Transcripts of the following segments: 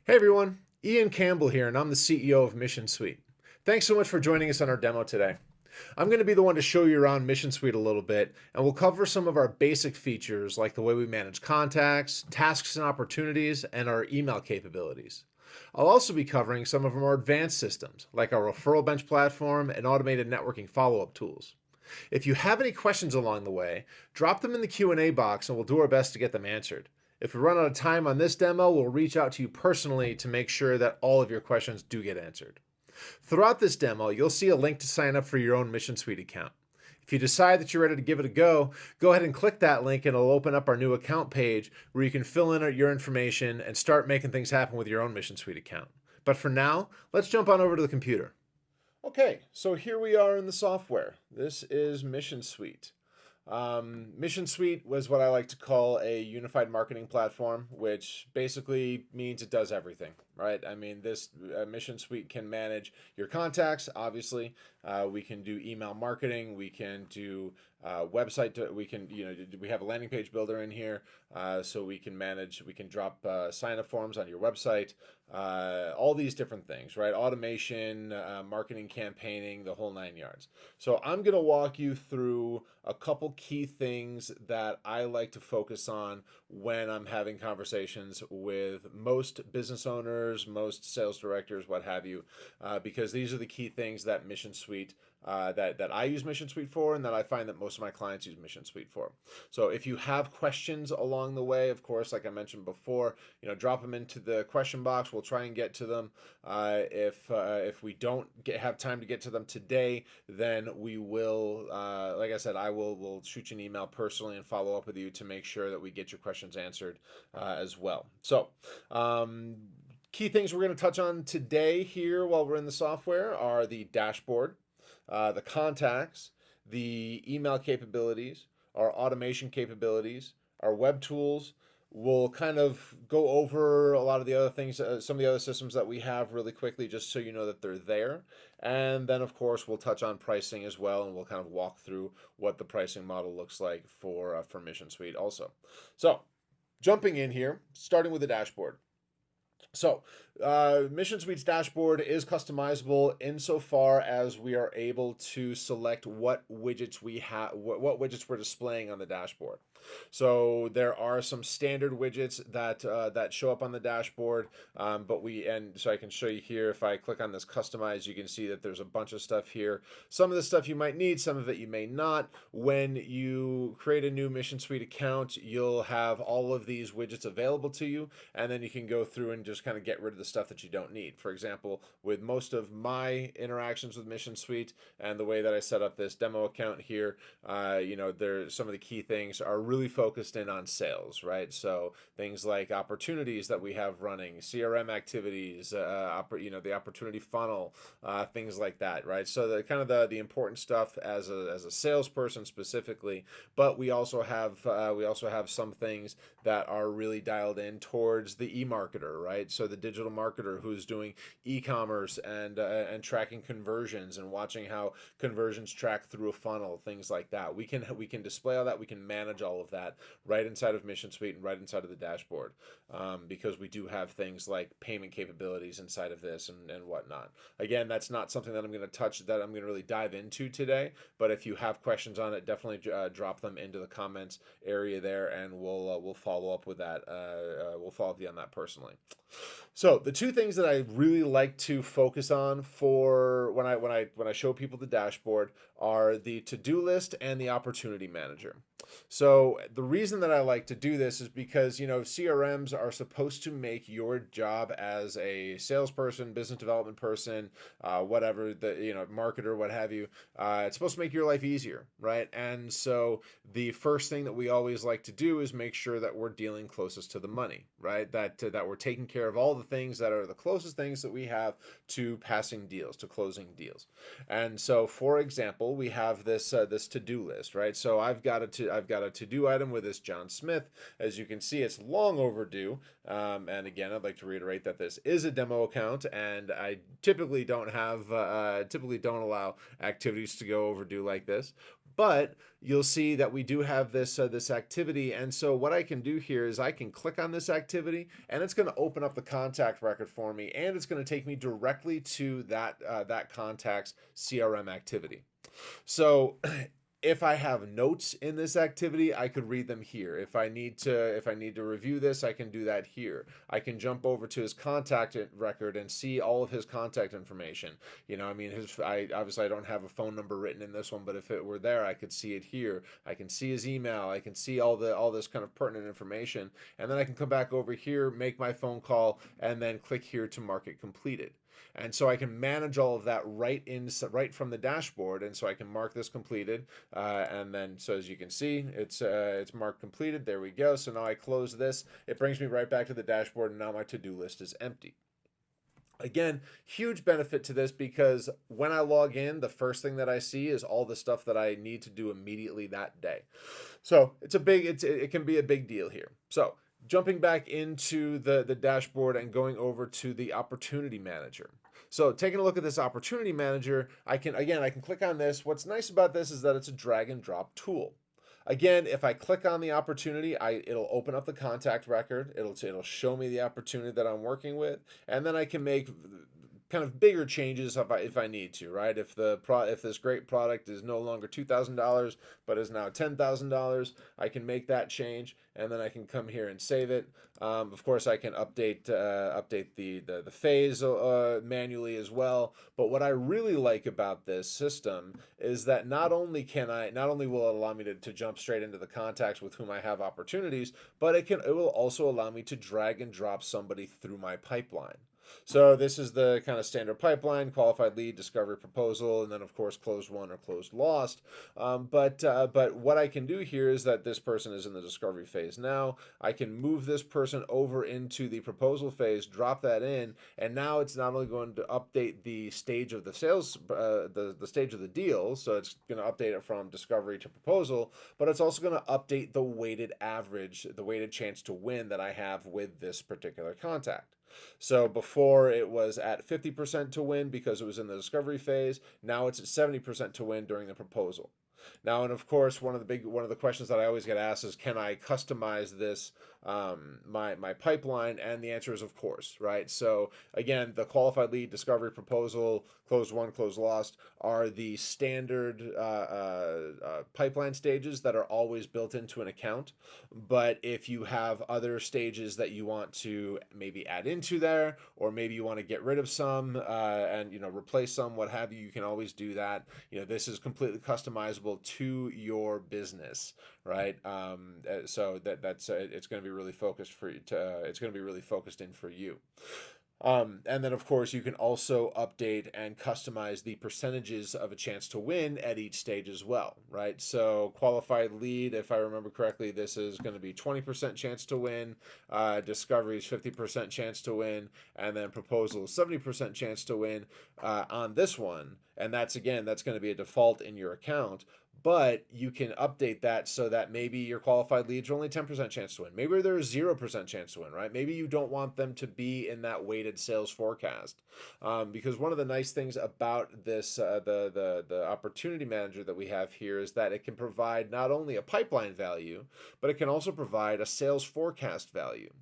Hey everyone, Ian Campbell here, and I'm the CEO of Mission Suite. Thanks so much for joining us on our demo today. I'm going to be the one to show you around Mission Suite a little bit, and we'll cover some of our basic features like the way we manage contacts, tasks and opportunities, and our email capabilities. I'll also be covering some of our more advanced systems, like our referral bench platform and automated networking follow-up tools. If you have any questions along the way, drop them in the Q&A box and we'll do our best to get them answered. If we run out of time on this demo, we'll reach out to you personally to make sure that all of your questions do get answered. Throughout this demo, you'll see a link to sign up for your own Mission Suite account. If you decide that you're ready to give it a go ahead and click that link and it'll open up our new account page where you can fill in your information and start making things happen with your own Mission Suite account. But for now, let's jump on over to the computer. Okay, so here we are in the software. This is Mission Suite. Mission Suite was what I like to call a unified marketing platform, which basically means it does everything, right? I mean, this Mission Suite can manage your contacts, obviously. We can do email marketing. We can do website. We have a landing page builder in here, so we can drop sign up forms on your website, all these different things, right? Automation, marketing, campaigning, the whole nine yards. So I'm going to walk you through a couple key things that I like to focus on when I'm having conversations with most business owners, most sales directors, what have you, because these are the key things that Mission Suite that I use Mission Suite for, and that I find that most of my clients use Mission Suite for. So if you have questions along the way, of course, like I mentioned before, drop them into the question box. We'll try and get to them. If we don't have time to get to them today, then we will, like I said, will shoot you an email personally and follow up with you to make sure that we get your questions answered as well. So key things we're going to touch on today here while we're in the software are the dashboard, the contacts, the email capabilities, our automation capabilities, our web tools. We'll kind of go over a lot of the other things, some of the other systems that we have really quickly, just so you know that they're there. And then, of course, we'll touch on pricing as well, and we'll kind of walk through what the pricing model looks like for Mission Suite also. So jumping in here, starting with the dashboard. So, Mission Suite's dashboard is customizable insofar as we are able to select what widgets we have, what widgets we're displaying on the dashboard. So there are some standard widgets that show up on the dashboard, so I can show you here. If I click on this customize, you can see that there's a bunch of stuff here. Some of the stuff you might need, some of it you may not. When you create a new Mission Suite account, you'll have all of these widgets available to you, and then you can go through and just kind of get rid of the stuff that you don't need. For example, with most of my interactions with Mission Suite and the way that I set up this demo account here, some of the key things are really focused in on sales, right? So things like opportunities that we have running, CRM activities, the opportunity funnel, things like that, right? So the kind of the important stuff as a salesperson specifically, but we also have some things that are really dialed in towards the e-marketer, right? So the digital marketer who's doing e-commerce and tracking conversions and watching how conversions track through a funnel, things like that. We can display all that. We can manage all of that right inside of Mission Suite and right inside of the dashboard, because we do have things like payment capabilities inside of this and whatnot. Again, that's not something that I'm going to touch, that I'm going to really dive into today, but if you have questions on it, definitely drop them into the comments area there, and we'll follow up with that. We'll follow up with you on that personally. So the two things that I really like to focus on for when I show people the dashboard are the to-do list and the opportunity manager. So the reason that I like to do this is because, CRMs are supposed to make your job as a salesperson, business development person, whatever, marketer, what have you. It's supposed to make your life easier, right? And so the first thing that we always like to do is make sure that we're dealing closest to the money, right? That we're taking care of all the things that are the closest things that we have to passing deals, to closing deals. And so, for example, we have this to-do list, right? So I've got a to-do item with this John Smith. As you can see, it's long overdue. And again, I'd like to reiterate that this is a demo account, and I typically don't allow activities to go overdue like this. But you'll see that we do have this activity, and so what I can do here is I can click on this activity, and it's going to open up the contact record for me, and it's going to take me directly to that contact's CRM activity. So if I have notes in this activity, I could read them here. If I need to review this, I can do that here. I can jump over to his contact record and see all of his contact information. I mean, obviously I don't have a phone number written in this one, but if it were there, I could see it here. I can see his email. I can see all this kind of pertinent information, and then I can come back over here, make my phone call, and then click here to mark it completed. And so I can manage all of that right from the dashboard, and so I can mark this completed, and then so as you can see, it's marked completed. There we go. So now I close this. It brings me right back to the dashboard, and now my to-do list is empty. Again, huge benefit to this because when I log in, the first thing that I see is all the stuff that I need to do immediately that day. So it can be a big deal here. So jumping back into the dashboard and going over to the opportunity manager. So taking a look at this opportunity manager, I can click on this. What's nice about this is that it's a drag and drop tool. Again, if I click on the opportunity, it'll open up the contact record. It'll show me the opportunity that I'm working with, and then I can make kind of bigger changes if I need to, right? If this great product is no longer $2,000 but is now $10,000, I can make that change, and then I can come here and save it. Of course, I can update the phase manually as well. But what I really like about this system is that not only will it allow me to jump straight into the contacts with whom I have opportunities, but it will also allow me to drag and drop somebody through my pipeline. So this is the kind of standard pipeline: qualified lead, discovery, proposal, and then of course closed won or closed lost. But what I can do here is that this person is in the discovery phase now. I can move this person over into the proposal phase, drop that in, and now it's not only going to update the stage of the sales, the stage of the deal, so it's going to update it from discovery to proposal, but it's also going to update the weighted average, the weighted chance to win that I have with this particular contact. So before it was at 50% to win because it was in the discovery phase. Now it's at 70% to win during the proposal. Now, and of course, one of the questions that I always get asked is, can I customize this my pipeline? And the answer is of course, right? So again, the qualified lead, discovery, proposal, closed won, closed lost are the standard pipeline stages that are always built into an account. But if you have other stages that you want to maybe add into there, or maybe you want to get rid of some and replace some, what have you, you can always do that. This is completely customizable to your business, right? So that's it's going to be really focused for you. It's going to be really focused in for you. And then, of course, you can also update and customize the percentages of a chance to win at each stage as well, right? So qualified lead, if I remember correctly, this is going to be 20% chance to win. Discovery is 50% chance to win. And then proposal is 70% chance to win on this one. And that's going to be a default in your account. But you can update that so that maybe your qualified leads are only 10% chance to win. Maybe there's 0% chance to win, right? Maybe you don't want them to be in that weighted sales forecast. Because one of the nice things about this, the opportunity manager that we have here, is that it can provide not only a pipeline value, but it can also provide a sales forecast value.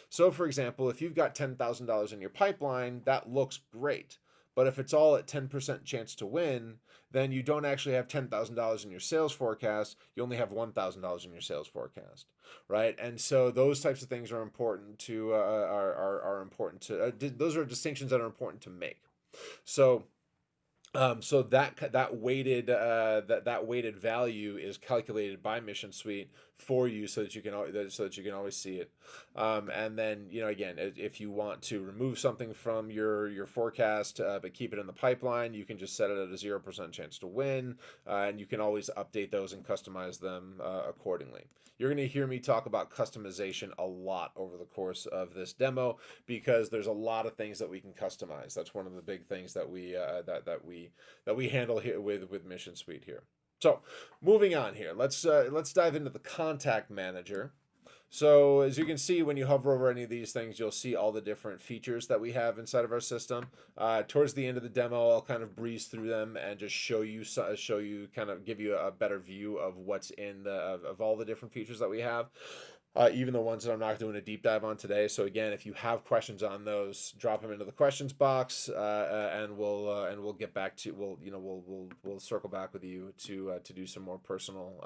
So for example, if you've got $10,000 in your pipeline, that looks great. But if it's all at 10% chance to win, then you don't actually have $10,000 in your sales forecast. You only have $1,000 in your sales forecast, right? And so those types of things are important to are important to. Those are distinctions that are important to make. So that weighted value is calculated by Mission Suite for you so that you can always see it. And then again, if you want to remove something from your forecast but keep it in the pipeline, you can just set it at a 0% chance to win, and you can always update those and customize them accordingly. You're going to hear me talk about customization a lot over the course of this demo because there's a lot of things that we can customize. That's one of the big things that we handle here with Mission Suite here. So moving on here, let's dive into the contact manager. So as you can see, when you hover over any of these things, you'll see all the different features that we have inside of our system. Towards the end of the demo, I'll kind of breeze through them and just show you, kind of give you a better view of what's in of all the different features that we have. Even the ones that I'm not doing a deep dive on today. So again, if you have questions on those, drop them into the questions box, and we'll get back to we'll circle back with you to do some more personal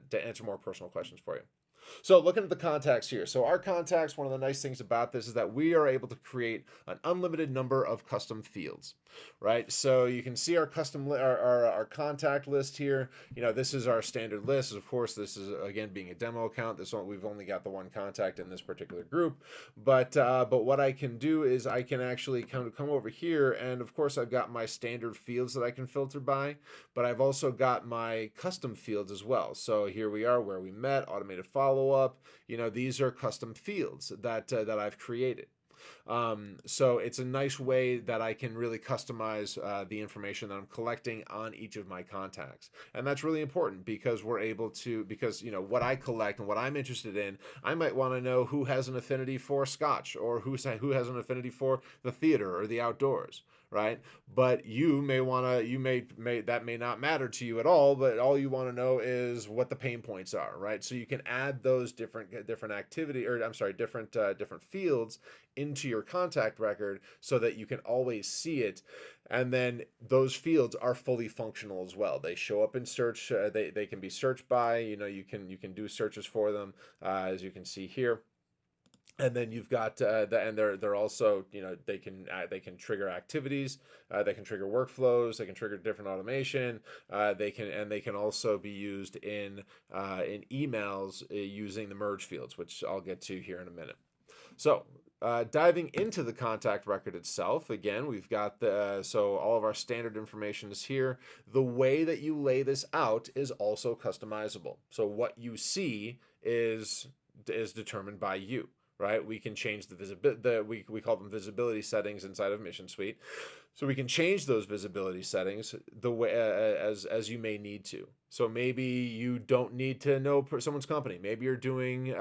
to answer more personal questions for you. So looking at the contacts here. So our contacts, one of the nice things about this is that we are able to create an unlimited number of custom fields, right? So you can see our our contact list here. This is our standard list. Of course, this is again being a demo account. We've only got the one contact in this particular group, but what I can do is I can actually come over here, and of course I've got my standard fields that I can filter by, but I've also got my custom fields as well. So here we are, where we met, automated follow-up. These are custom fields that I've created. So it's a nice way that I can really customize the information that I'm collecting on each of my contacts. And that's really important because what I collect and what I'm interested in, I might want to know who has an affinity for Scotch, or who has an affinity for the theater or the outdoors, right? But you may that may not matter to you at all, but all you want to know is what the pain points are, right? So you can add those different activity, or I'm sorry, different fields into your contact record so that you can always see it. And then those fields are fully functional as well. They show up in search. They can be searched by, you can do searches for them, as you can see here. And then you've got and they're also, they can trigger activities, they can trigger workflows, they can trigger different automation, they can also be used in emails using the merge fields, which I'll get to here in a minute. So diving into the contact record itself, again, we've got so all of our standard information is here. The way that you lay this out is also customizable. So what you see is determined by you. Right, we can change the visibility. We call them visibility settings inside of Mission Suite, so we can change those visibility settings the way as you may need to. So maybe you don't need to know someone's company. Maybe you're doing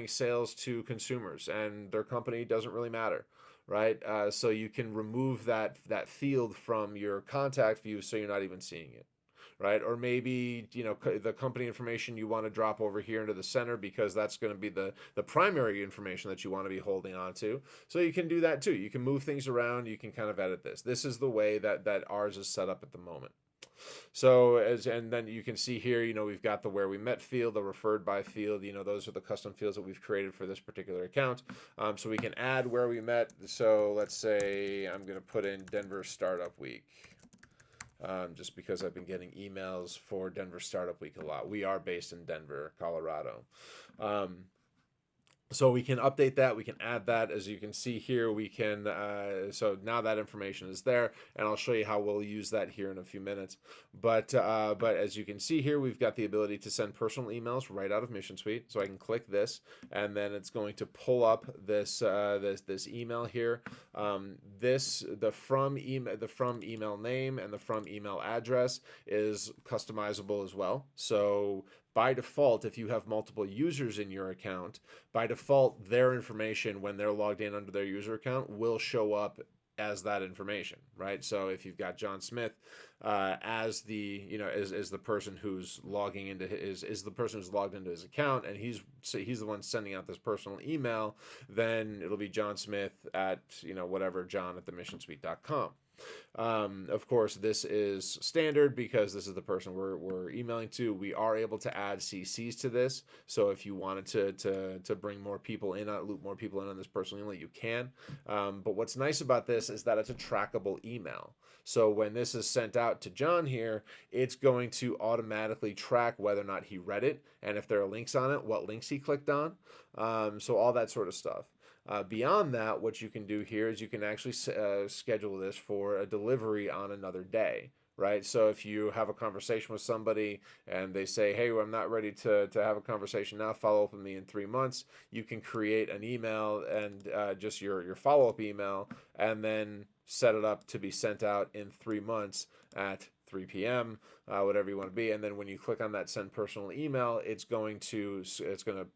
sales to consumers, and their company doesn't really matter, right? So you can remove that field from your contact view, so you're not even seeing it. Right? Or maybe, the company information you want to drop over here into the center because that's going to be the primary information that you want to be holding on to. So you can do that too. You can move things around. You can kind of edit this. This is the way that ours is set up at the moment. So and then you can see here, we've got the where we met field, the referred by field. Those are the custom fields that we've created for this particular account. So we can add where we met. So let's say I'm going to put in Denver Startup Week. Just because I've been getting emails for Denver Startup Week a lot. We are based in Denver, Colorado. So we can update that, we can add that. As you can see here, we can, so now that information is there, and I'll show you how we'll use that here in a few minutes. But as you can see here, we've got the ability to send personal emails right out of Mission Suite. So I can click this, and then it's going to pull up this email here. The from email name and the from email address is customizable as well. So by default, if you have multiple users in your account, by default, their information when they're logged in under their user account will show up as that information, right? So if you've got John Smith as the is the person who's logging into is the person who's logged into his account, and he's the one sending out this personal email, then it'll be John Smith at whatever, john@themissionsuite.com. Of course, this is standard because this is the person we're emailing to. We are able to add CCs to this, so if you wanted to bring more people in, loop more people in on this personal email, you can. But what's nice about this is that it's a trackable email. So when this is sent out to John here, it's going to automatically track whether or not he read it, and if there are links on it, what links he clicked on. So all that sort of stuff. Beyond that, what you can do here is you can actually schedule this for a delivery on another day, right? So if you have a conversation with somebody and they say, hey, I'm not ready to have a conversation now, follow up with me in 3 months, you can create an email and just your follow-up email, and then set it up to be sent out in 3 months at 3 p.m., whatever you want to be. And then when you click on that send personal email, it's going to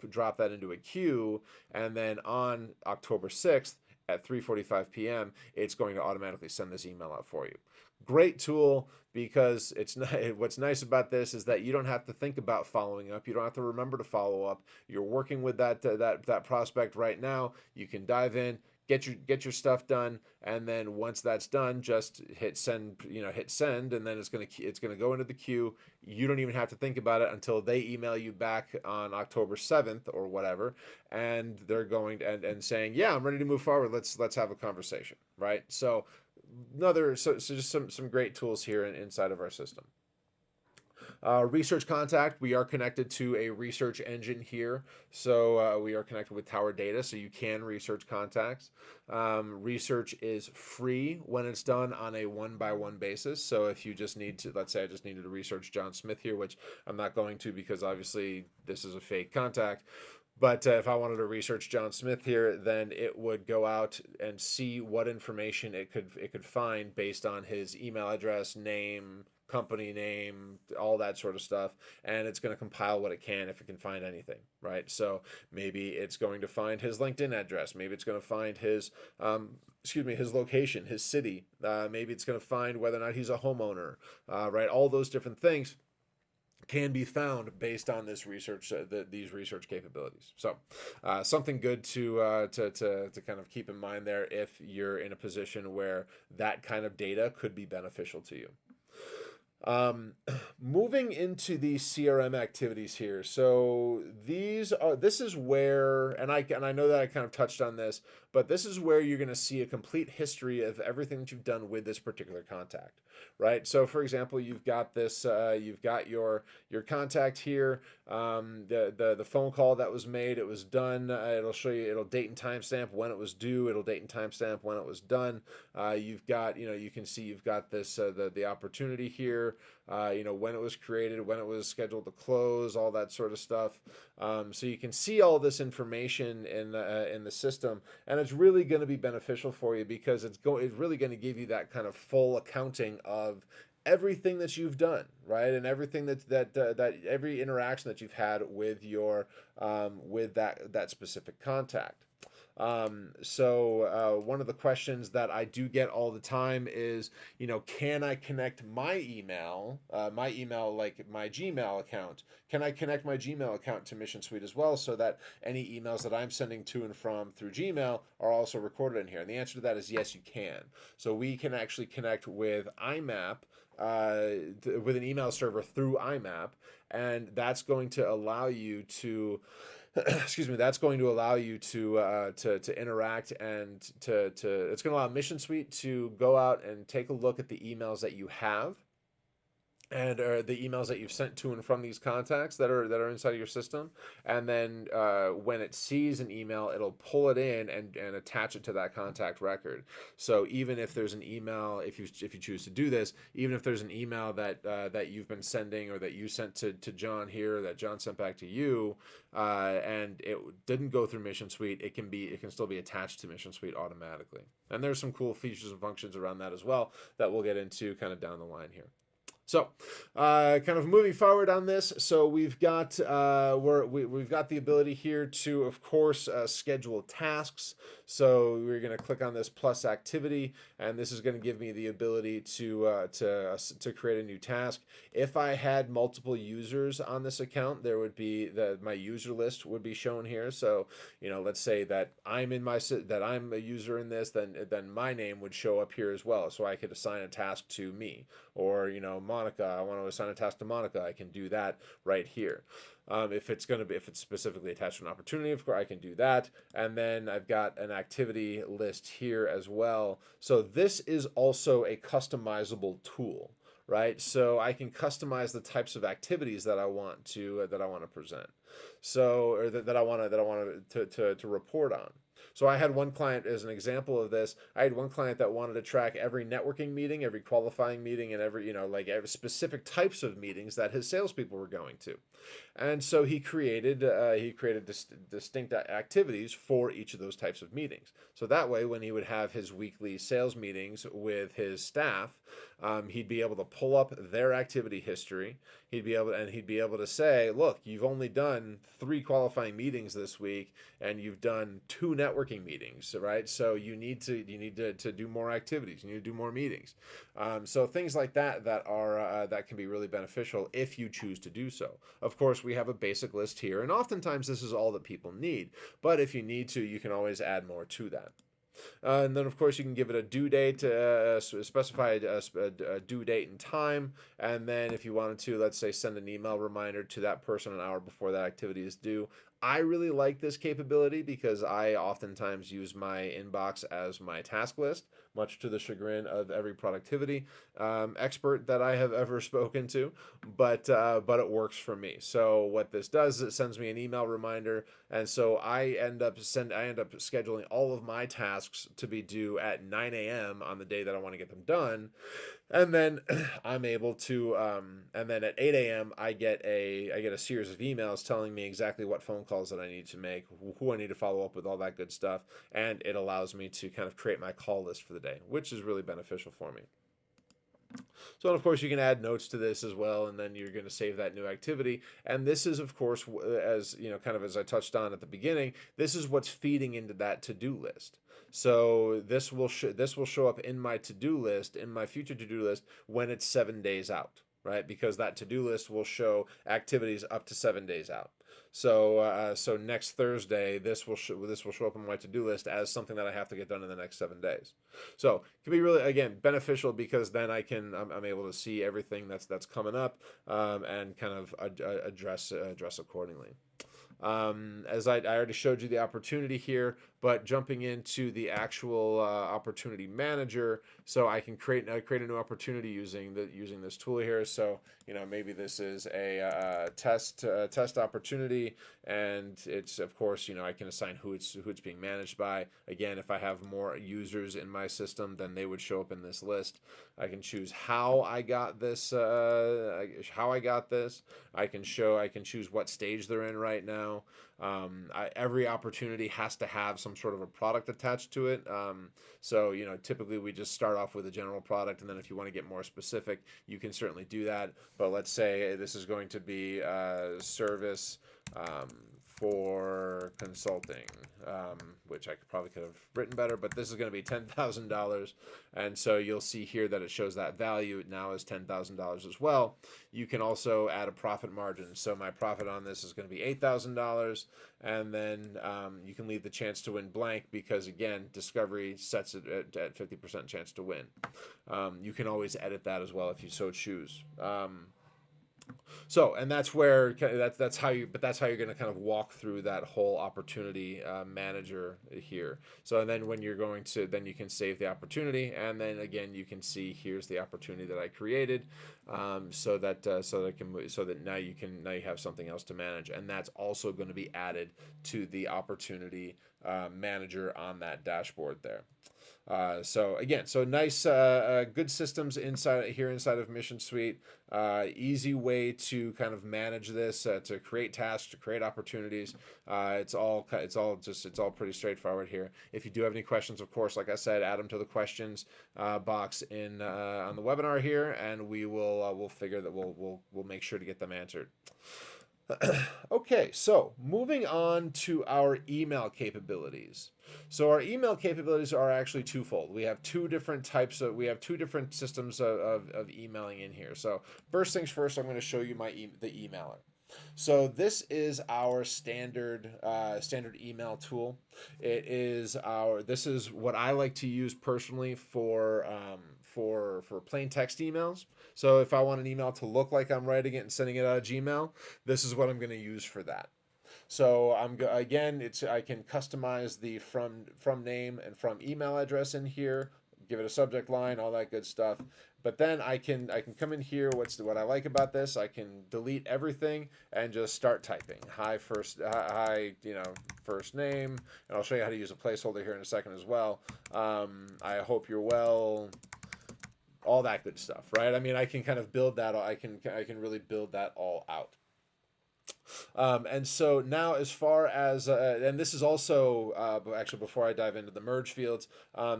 drop that into a queue. And then on October 6th at 3:45 p.m., it's going to automatically send this email out for you. Great tool, because it's not, what's nice about this is that you don't have to think about following up. You don't have to remember to follow up. You're working with that prospect right now. You can dive in, get your stuff done, and then once that's done, just hit send, and then it's gonna go into the queue. You don't even have to think about it until they email you back on October 7th or whatever, and they're going and saying, yeah, I'm ready to move forward. Let's have a conversation, right? So just some great tools here inside of our system. Research contact, we are connected to a research engine here. So we are connected with Tower Data, so you can research contacts. Research is free when it's done on a one-by-one basis. So if you just need to, let's say I just needed to research John Smith here, which I'm not going to because obviously this is a fake contact. But if I wanted to research John Smith here, then it would go out and see what information it could find based on his email address, name, company name, all that sort of stuff, and it's going to compile what it can if it can find anything, right? So maybe it's going to find his LinkedIn address, maybe it's going to find his his location, his city, maybe it's going to find whether or not he's a homeowner, right? All those different things can be found based on this research, these research capabilities. So something good to kind of keep in mind there if you're in a position where that kind of data could be beneficial to you. Moving into the CRM activities here. So this is where, and I know that I kind of touched on this, but this is where you're going to see a complete history of everything that you've done with this particular contact, right? So for example, you've got this, you've got your contact here, the phone call that was made, it was done. It'll show you, it'll date and timestamp when it was due. It'll date and timestamp when it was done. You've got, you can see you've got this, the opportunity here, when it was created, when it was scheduled to close, all that sort of stuff. So you can see all this information in the system, and it's really going to be beneficial for you because it's really going to give you that kind of full accounting of everything that you've done, right? And everything that every interaction that you've had with your with that specific contact. One of the questions that I do get all the time is, can I connect my email like my Gmail account? Can I connect my Gmail account to Mission Suite as well, so that any emails that I'm sending to and from through Gmail are also recorded in here? And the answer to that is yes, you can. So we can actually connect with IMAP, with an email server through IMAP, and that's going to allow you to that's going to allow you to interact, and it's going to allow Mission Suite to go out and take a look at the emails that you have, and the emails that you've sent to and from these contacts that are inside of your system. And then when it sees an email, it'll pull it in and attach it to that contact record. So even if there's an email, if you choose to do this, even if there's an email that you've been sending, or that you sent to John here, that John sent back to you, and it didn't go through Mission Suite, it can still be attached to Mission Suite automatically. And there's some cool features and functions around that as well that we'll get into kind of down the line here. So, kind of moving forward on this, so we've got we've got the ability here to, of course, schedule tasks. So we're going to click on this plus activity, and this is going to give me the ability to create a new task. If I had multiple users on this account, there would be my user list would be shown here. So let's say that I'm a user in this, then my name would show up here as well. So I could assign a task to me, or Monica, I want to assign a task to Monica, I can do that right here. If it's specifically attached to an opportunity, of course, I can do that. And then I've got an activity list here as well. So this is also a customizable tool, right? So I can customize the types of activities that I want to present. So, or that I want to report on. So I had one client, as an example of this, I had one client that wanted to track every networking meeting, every qualifying meeting, and every specific types of meetings that his salespeople were going to. And so he created distinct activities for each of those types of meetings. So that way, when he would have his weekly sales meetings with his staff, He'd be able to pull up their activity history. He'd be able to say, look, you've only done 3 qualifying meetings this week, and you've done 2 networking meetings, right? So you need to do more activities. You need to do more meetings. So things like that can be really beneficial if you choose to do so. Of course, we have a basic list here, and oftentimes this is all that people need. But if you need to, you can always add more to that. And then, of course, you can give it a due date, specify a due date and time. And then, if you wanted to, let's say, send an email reminder to that person an hour before that activity is due. I really like this capability because I oftentimes use my inbox as my task list, much to the chagrin of every productivity expert that I have ever spoken to. But it works for me. So what this does is it sends me an email reminder, and so I end up scheduling all of my tasks to be due at 9 a.m. on the day that I want to get them done. And then I'm able to, and then at 8 a.m. I get a series of emails telling me exactly what phone calls that I need to make, who I need to follow up with, all that good stuff, and it allows me to kind of create my call list for the day, which is really beneficial for me. So, of course, you can add notes to this as well, and then you're going to save that new activity. And this is, of course, as you know, kind of as I touched on at the beginning, this is what's feeding into that to-do list. So this will show up in my to-do list, in my future to-do list, when it's 7 days out, right? Because that to-do list will show activities up to 7 days out. So next Thursday, this will show up on my to-do list as something that I have to get done in the next 7 days. So it can be really, again, beneficial because then I'm able to see everything that's coming up, and kind of address accordingly. As I already showed you the opportunity here, but jumping into the actual opportunity manager, so I can create a new opportunity using this tool here. So maybe this is a test opportunity, and it's, of course, I can assign who it's being managed by. Again, if I have more users in my system, then they would show up in this list. I can choose how I got this. I can choose what stage they're in right now. Every opportunity has to have some sort of a product attached to it. So typically we just start off with a general product, and then if you want to get more specific, you can certainly do that. But let's say this is going to be service for consulting, which I could have written better, but this is going to be $10,000. And so you'll see here that it shows that value now is $10,000 as well. You can also add a profit margin. So my profit on this is going to be $8,000. And then you can leave the chance to win blank because, again, Discovery sets it at 50% chance to win. You can always edit that as well if you so choose. So, and that's how you're going to kind of walk through that whole opportunity manager here. So, and then when you're then you can save the opportunity, and then again you can see here's the opportunity that I created, so that now you have something else to manage, and that's also going to be added to the opportunity manager on that dashboard there. So nice, good systems inside of Mission Suite. Easy way to kind of manage this, to create tasks, to create opportunities. It's all pretty straightforward here. If you do have any questions, of course, like I said, add them to the questions box on the webinar here, and we'll make sure to get them answered. Okay, so moving on to our email capabilities. So our email capabilities are actually twofold. We have two different systems of emailing in here. So first things first, I'm going to show you the emailer. So this is our standard email tool. This is what I like to use personally for plain text emails. So if I want an email to look like I'm writing it and sending it out of Gmail, this is what I'm going to use for that. So I can customize the from name and from email address in here, give it a subject line, all that good stuff. But then I can come in here. What I like about this, I can delete everything and just start typing. First name, and I'll show you how to use a placeholder here in a second as well. I hope you're well. All that good stuff, right? I mean, I can kind of build that. I can really build that all out. And so now, as far as, and this is also, actually, before I dive into the merge fields,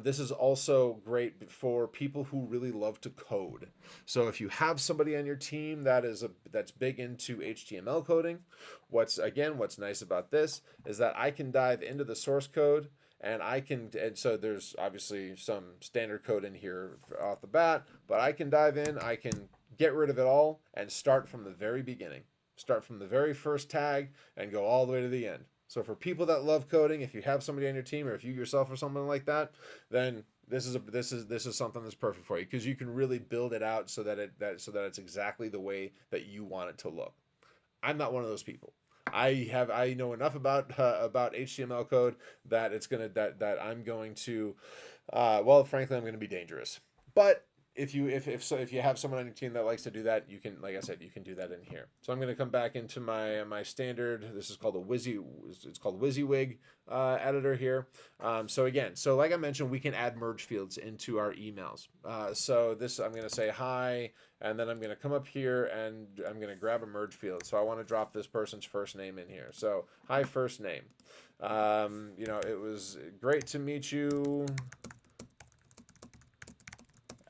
this is also great for people who really love to code. So if you have somebody on your team that's big into HTML coding, what's nice about this is that I can dive into the source code, and so there's obviously some standard code in here off the bat, but I can dive in, I can get rid of it all and start from the very beginning. Start from the very first tag and go all the way to the end. So for people that love coding, if you have somebody on your team, or if you yourself or something like that, then this is something that's perfect for you, because you can really build it out so that it's exactly the way that you want it to look. I'm not one of those people. I know enough about HTML code that I'm going to, well, frankly, I'm going to be dangerous. But if you have someone on your team that likes to do that, you can, like I said, you can do that in here. So I'm going to come back into my standard. This is called it's called WYSIWYG editor here. So like I mentioned, we can add merge fields into our emails. So this, I'm going to say hi, and then I'm going to come up here and I'm going to grab a merge field. So I want to drop this person's first name in here. So hi, first name. It was great to meet you.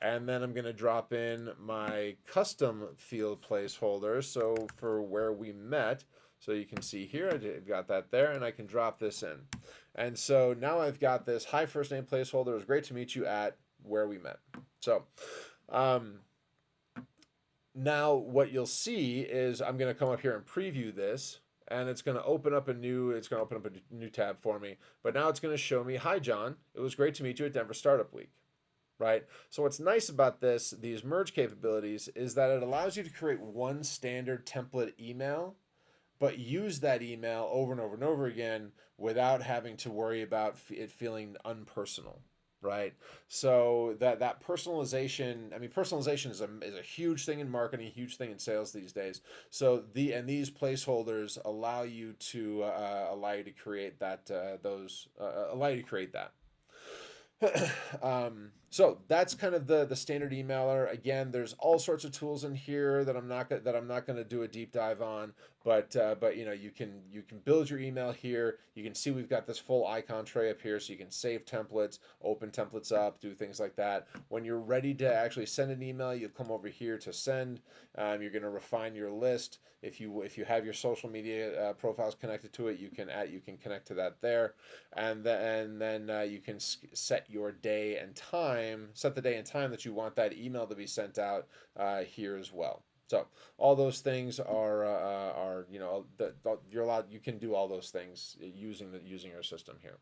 And then I'm going to drop in my custom field placeholder. So for where we met, so you can see here, I've got that there, and I can drop this in. And so now I've got this hi, first name placeholder. It was great to meet you at where we met. So now what you'll see is I'm going to come up here and preview this, and it's going to open up a new tab for me. But now it's going to show me, hi, John. It was great to meet you at Denver Startup Week. Right? So what's nice about these merge capabilities, is that it allows you to create one standard template email, but use that email over and over and over again without having to worry about it feeling unpersonal. Right? So that personalization, I mean, personalization is a huge thing in marketing, a huge thing in sales these days. So these placeholders allow you to create that allow you to create that. So that's kind of the standard emailer. Again, there's all sorts of tools in here that I'm not going to do a deep dive on, but you can build your email here. You can see we've got this full icon tray up here, so you can save templates, open templates up, do things like that. When you're ready to actually send an email, you'll come over here to send. You're going to refine your list. If you have your social media profiles connected to it, you can connect to that there, and then you can set your day and time, set the day and time that you want that email to be sent out here as well. So all those things are you're allowed. You can do all those things using our system here.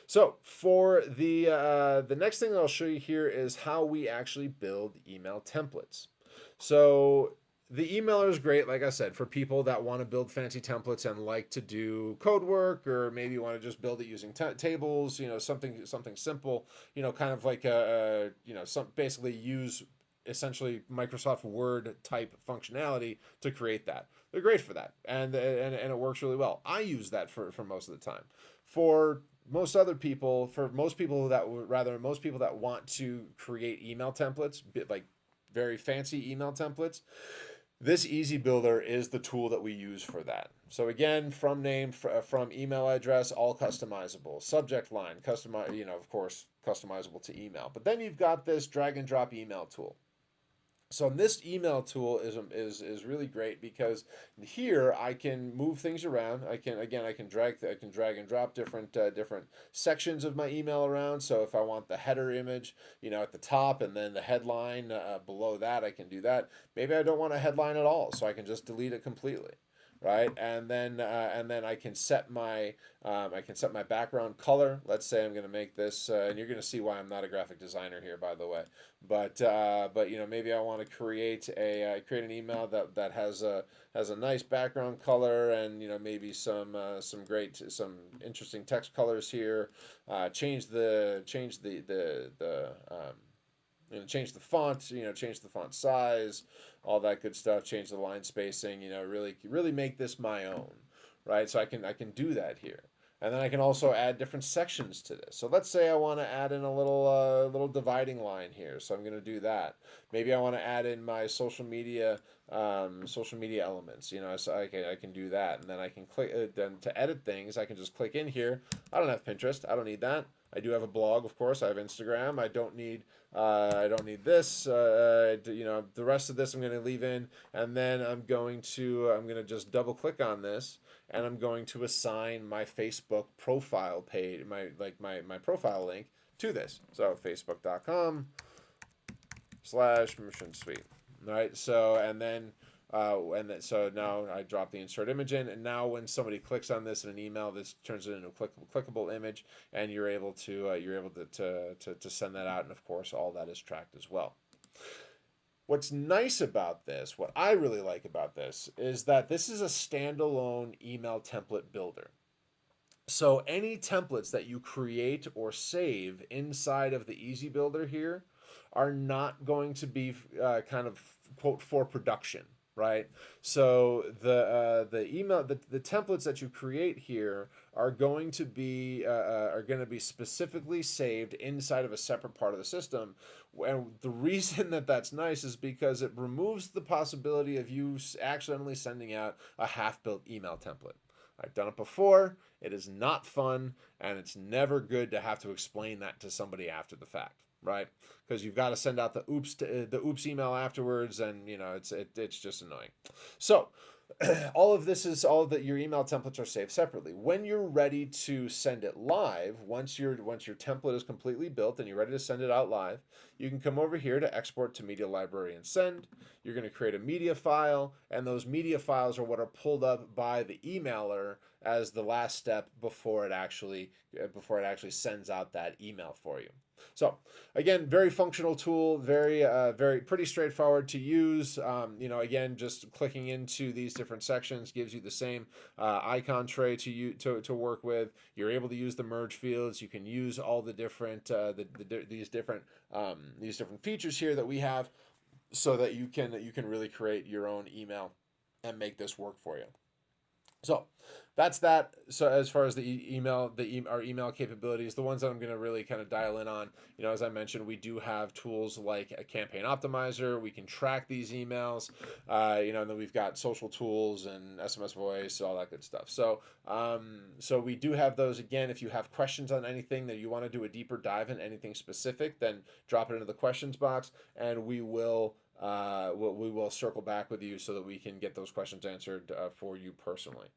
So for the next thing that I'll show you here is how we actually build email templates. So the emailer is great, like I said, for people that want to build fancy templates and like to do code work, or maybe you want to just build it using tables, something simple, kind of like basically use essentially Microsoft Word type functionality to create that. They're great for that, and it works really well. I use that for most of the time. For most people that want to create email templates, like very fancy email templates, this Easy Builder is the tool that we use for that. So again, from name, from email address, all customizable. Subject line, of course, customizable to email. But then you've got this drag and drop email tool. So this email tool is really great, because here I can move things around. I can drag and drop different sections of my email around. So if I want the header image, at the top, and then the headline below that, I can do that. Maybe I don't want a headline at all, so I can just delete it completely. Right, and then I can set my background color. Let's say I'm going to make this, and you're going to see why I'm not a graphic designer here, by the way. But maybe I want to create an email that has a nice background color, and maybe some interesting text colors here. Change the change the font, change the font size, all that good stuff, change the line spacing, really make this my own, right? So I can do that here. And then I can also add different sections to this. So let's say I want to add in a little dividing line here. So I'm going to do that. Maybe I want to add in my social media elements. So I can do that, and then I can click. Then to edit things, I can just click in here. I don't have Pinterest. I don't need that. I do have a blog, of course. I have Instagram. I don't need this. The rest of this I'm going to leave in, and then I'm going to just double click on this, and I'm going to assign my Facebook profile page, my profile link to this. So facebook.com/mission suite. All right. So now I drop the insert image in, and now when somebody clicks on this in an email, this turns it into a clickable image, and you're able to send that out, and of course all that is tracked as well. What's nice about this, what I really like about this, is that this is a standalone email template builder. So any templates that you create or save inside of the Easy Builder here are not going to be kind of quote for production, right? So the templates that you create here are going to be specifically saved inside of a separate part of the system. And the reason that that's nice is because it removes the possibility of you accidentally sending out a half-built email template. I've done it before. It is not fun, and it's never good to have to explain that to somebody after the fact, right? Because you've got to send out the oops email afterwards, and it's just annoying. So all of your email templates are saved separately. When you're ready to send it live, once your template is completely built and you're ready to send it out live, you can come over here to export to media library and send. You're going to create a media file, and those media files are what are pulled up by the emailer as the last step before it actually sends out that email for you. So again, very functional tool, very pretty straightforward to use. Again, just clicking into these different sections gives you the same icon tray to work with. You're able to use the merge fields. You can use all the different these different features here that we have, so that you can really create your own email and make this work for you. So that's that. So as far as our email capabilities, the ones that I'm going to really kind of dial in on, as I mentioned, we do have tools like a campaign optimizer. We can track these emails, and then we've got social tools and SMS voice, all that good stuff. So we do have those. Again, if you have questions on anything that you want to do a deeper dive in anything specific, then drop it into the questions box, and we will circle back with you so that we can get those questions answered for you personally.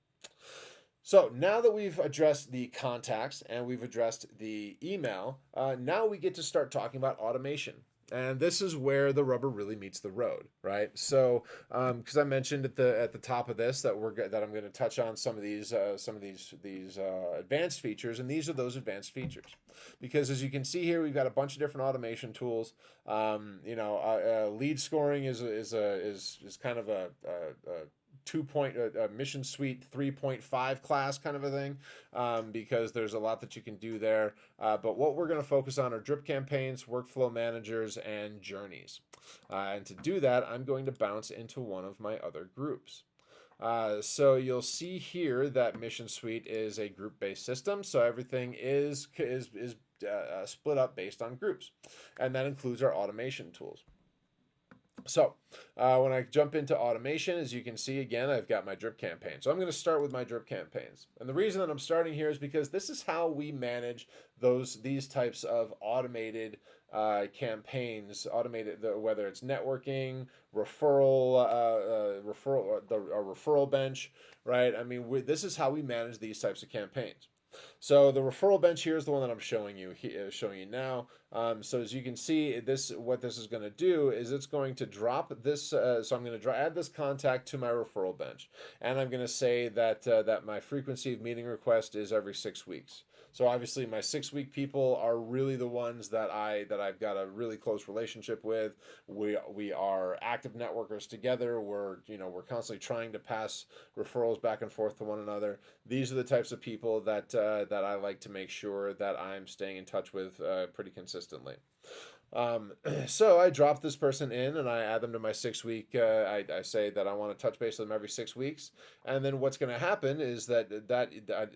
So now that we've addressed the contacts and we've addressed the email, now we get to start talking about automation. And this is where the rubber really meets the road, right? So, because I mentioned at the top of this that I'm going to touch on some of these advanced features, and these are those advanced features. Because as you can see here, we've got a bunch of different automation tools. Lead scoring is kind of a Mission Suite 3.5 class kind of a thing, because there's a lot that you can do there. But what we're going to focus on are drip campaigns, workflow managers, and journeys. And to do that, I'm going to bounce into one of my other groups. So you'll see here that Mission Suite is a group-based system, so everything is split up based on groups, and that includes our automation tools. So when I jump into automation, as you can see, again, I've got my drip campaign. So I'm going to start with my drip campaigns. And the reason that I'm starting here is because this is how we manage these types of automated campaigns, whether it's networking, referral bench, right? I mean, this is how we manage these types of campaigns. So the referral bench here is the one that I'm showing you now. So as you can see, what this is going to do is it's going to drop this. So I'm going to add this contact to my referral bench, and I'm going to say that my frequency of meeting request is every 6 weeks. So obviously my 6-week people are really the ones that I've got a really close relationship with. We are active networkers together. We're constantly trying to pass referrals back and forth to one another. These are the types of people that I like to make sure that I'm staying in touch with pretty consistently. So I drop this person in and I add them to my 6 week. I say that I want to touch base with them every 6 weeks, and then what's going to happen is that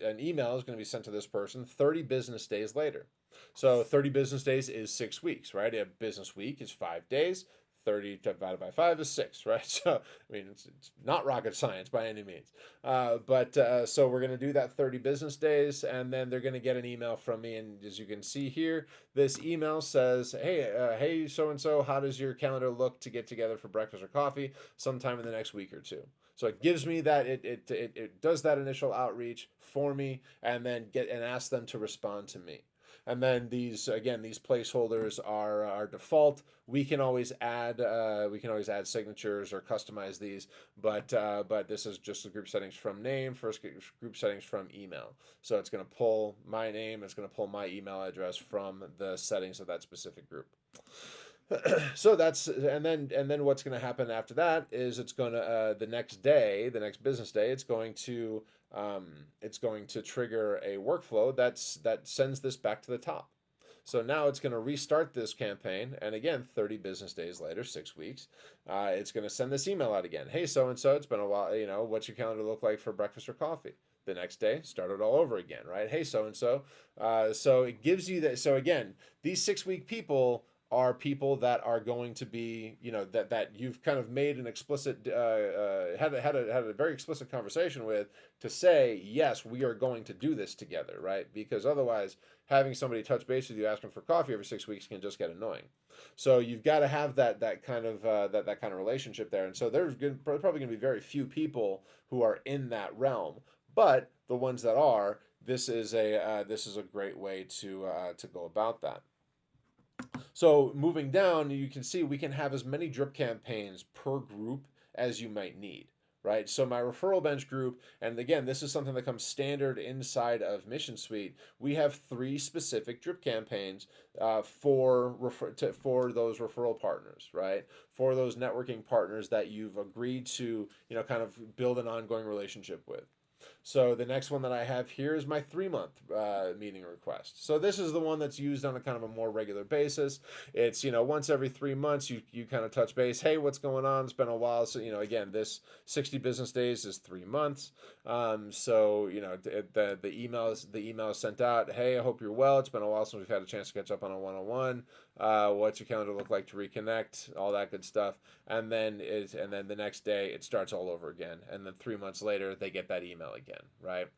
an email is going to be sent to this person 30 business days later. So 30 business days is 6 weeks, right? A business week is 5 days. 30 divided by 5 is 6, right? So, I mean, it's not rocket science by any means. So we're going to do that 30 business days, and then they're going to get an email from me. And as you can see here, this email says, hey, so and so, how does your calendar look to get together for breakfast or coffee sometime in the next week or two? So it gives me that it does that initial outreach for me, and then ask them to respond to me. And then these placeholders are our default. We can always add signatures or customize these, but this is just the group settings from name, first group settings from email. So it's going to pull my name, it's going to pull my email address from the settings of that specific group. So and then what's going to happen after that is it's going to the next day, the next business day, it's going to trigger a workflow that sends this back to the top. So now it's going to restart this campaign, and again, 30 business days later, 6 weeks, it's going to send this email out again. Hey, so and so, it's been a while. What's your calendar look like for breakfast or coffee? The next day, start it all over again, right? Hey, so and so. So it gives you that. So again, these 6 week people are people that are going to be, that you've kind of made an explicit, had a very explicit conversation with, to say, yes, we are going to do this together, right? Because otherwise, having somebody touch base with you asking for coffee every 6 weeks can just get annoying. So you've got to have that kind of relationship there, and so there's probably going to be very few people who are in that realm, but the ones that are, this is a great way to go about that. So moving down, you can see we can have as many drip campaigns per group as you might need, right? So my referral bench group, and again, this is something that comes standard inside of Mission Suite. We have 3 specific drip campaigns for those referral partners, right? For those networking partners that you've agreed to, kind of build an ongoing relationship with. So the next one that I have here is my 3-month meeting request. So this is the one that's used on a kind of a more regular basis. It's, once every 3 months, you kind of touch base. Hey, what's going on? It's been a while. So, again, this 60 business days is 3 months. So, the email is sent out. Hey, I hope you're well. It's been a while since we've had a chance to catch up on a one-on-one. What's your calendar look like to reconnect? All that good stuff. And then the next day it starts all over again. And then 3 months later, they get that email again, right?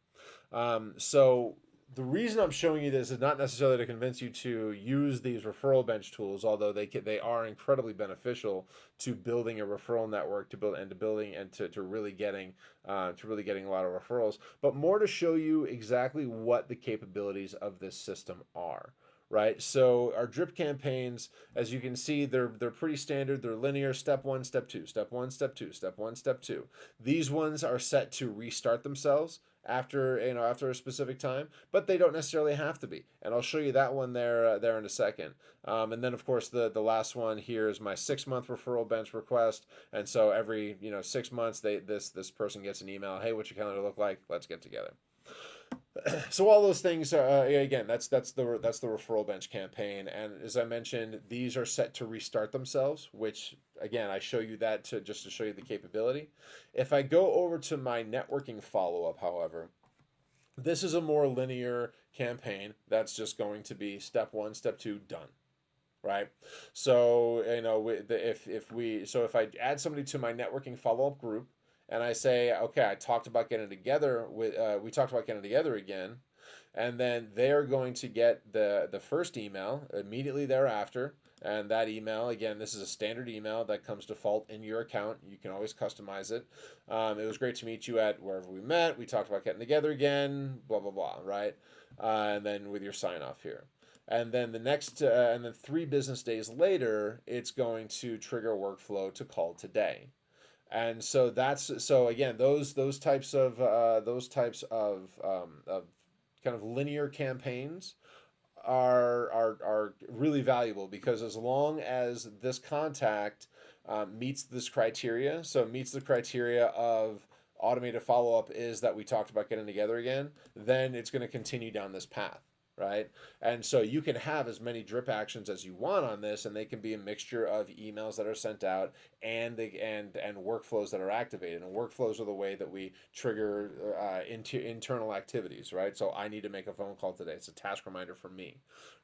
So the reason I'm showing you this is not necessarily to convince you to use these referral bench tools, although they are incredibly beneficial to building a referral network, to really getting a lot of referrals, but more to show you exactly what the capabilities of this system are. Right, so our drip campaigns, as you can see, they're pretty standard. They're linear: step 1, step 2, step 1, step 2, step 1, step 2. These ones are set to restart themselves after a specific time, but they don't necessarily have to be. And I'll show you that one there in a second. And then of course the last one here is my 6-month referral bench request. And so every 6 months this person gets an email. Hey, what's your calendar look like? Let's get together. So all those things are, again, that's the referral bench campaign, and as I mentioned, these are set to restart themselves, which again I show you that just to show you the capability. If I go over to my networking follow-up, however, this is a more linear campaign that's just going to be step 1, step 2, done. Right, so if I add somebody to my networking follow-up group, and I say, okay, we talked about getting together again, and then they're going to get the first email immediately thereafter, and that email, again, this is a standard email that comes default in your account. You can always customize it. It was great to meet you at wherever we met. We talked about getting together again, blah, blah, blah, right? And then with your sign off here. And then and then 3 business days later, it's going to trigger a workflow to call today. And so again, those types of kind of linear campaigns are really valuable, because as long as this contact meets this criteria, so it meets the criteria of automated follow-up is that we talked about getting together again, then it's going to continue down this path, right? And so you can have as many drip actions as you want on this, and they can be a mixture of emails that are sent out and workflows that are activated. And workflows are the way that we trigger into internal activities, right? So I need to make a phone call today. It's a task reminder for me,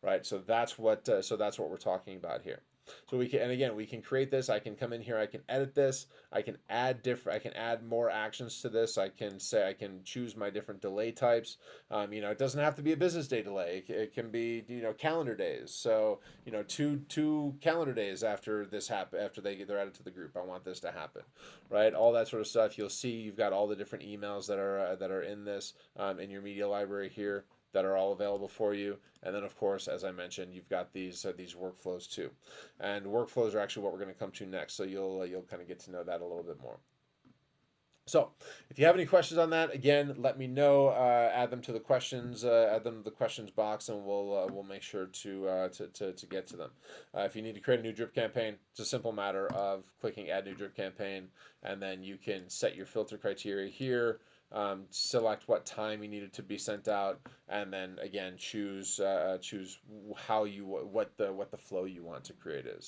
right? So that's what we're talking about here. So we can, and again, we can create this. I can come in here. I can edit this. I can add different. I can add more actions to this. I can say I can choose my different delay types. It doesn't have to be a business day delay. It can be calendar days. So two calendar days after this happen, after they're added to the group. I want this to happen, right? All that sort of stuff. You'll see you've got all the different emails that are in this in your media library here that are all available for you. And then, of course, as I mentioned, you've got these workflows too. And workflows are actually what we're going to come to next. So you'll kind of get to know that a little bit more. So if you have any questions on that, again, let me know. Add them to the questions. Add them to the questions box, and we'll make sure to get to them. If you need to create a new drip campaign, it's a simple matter of clicking Add New Drip Campaign, and then you can set your filter criteria here. Select what time you need it to be sent out, and then again choose how what the flow you want to create is.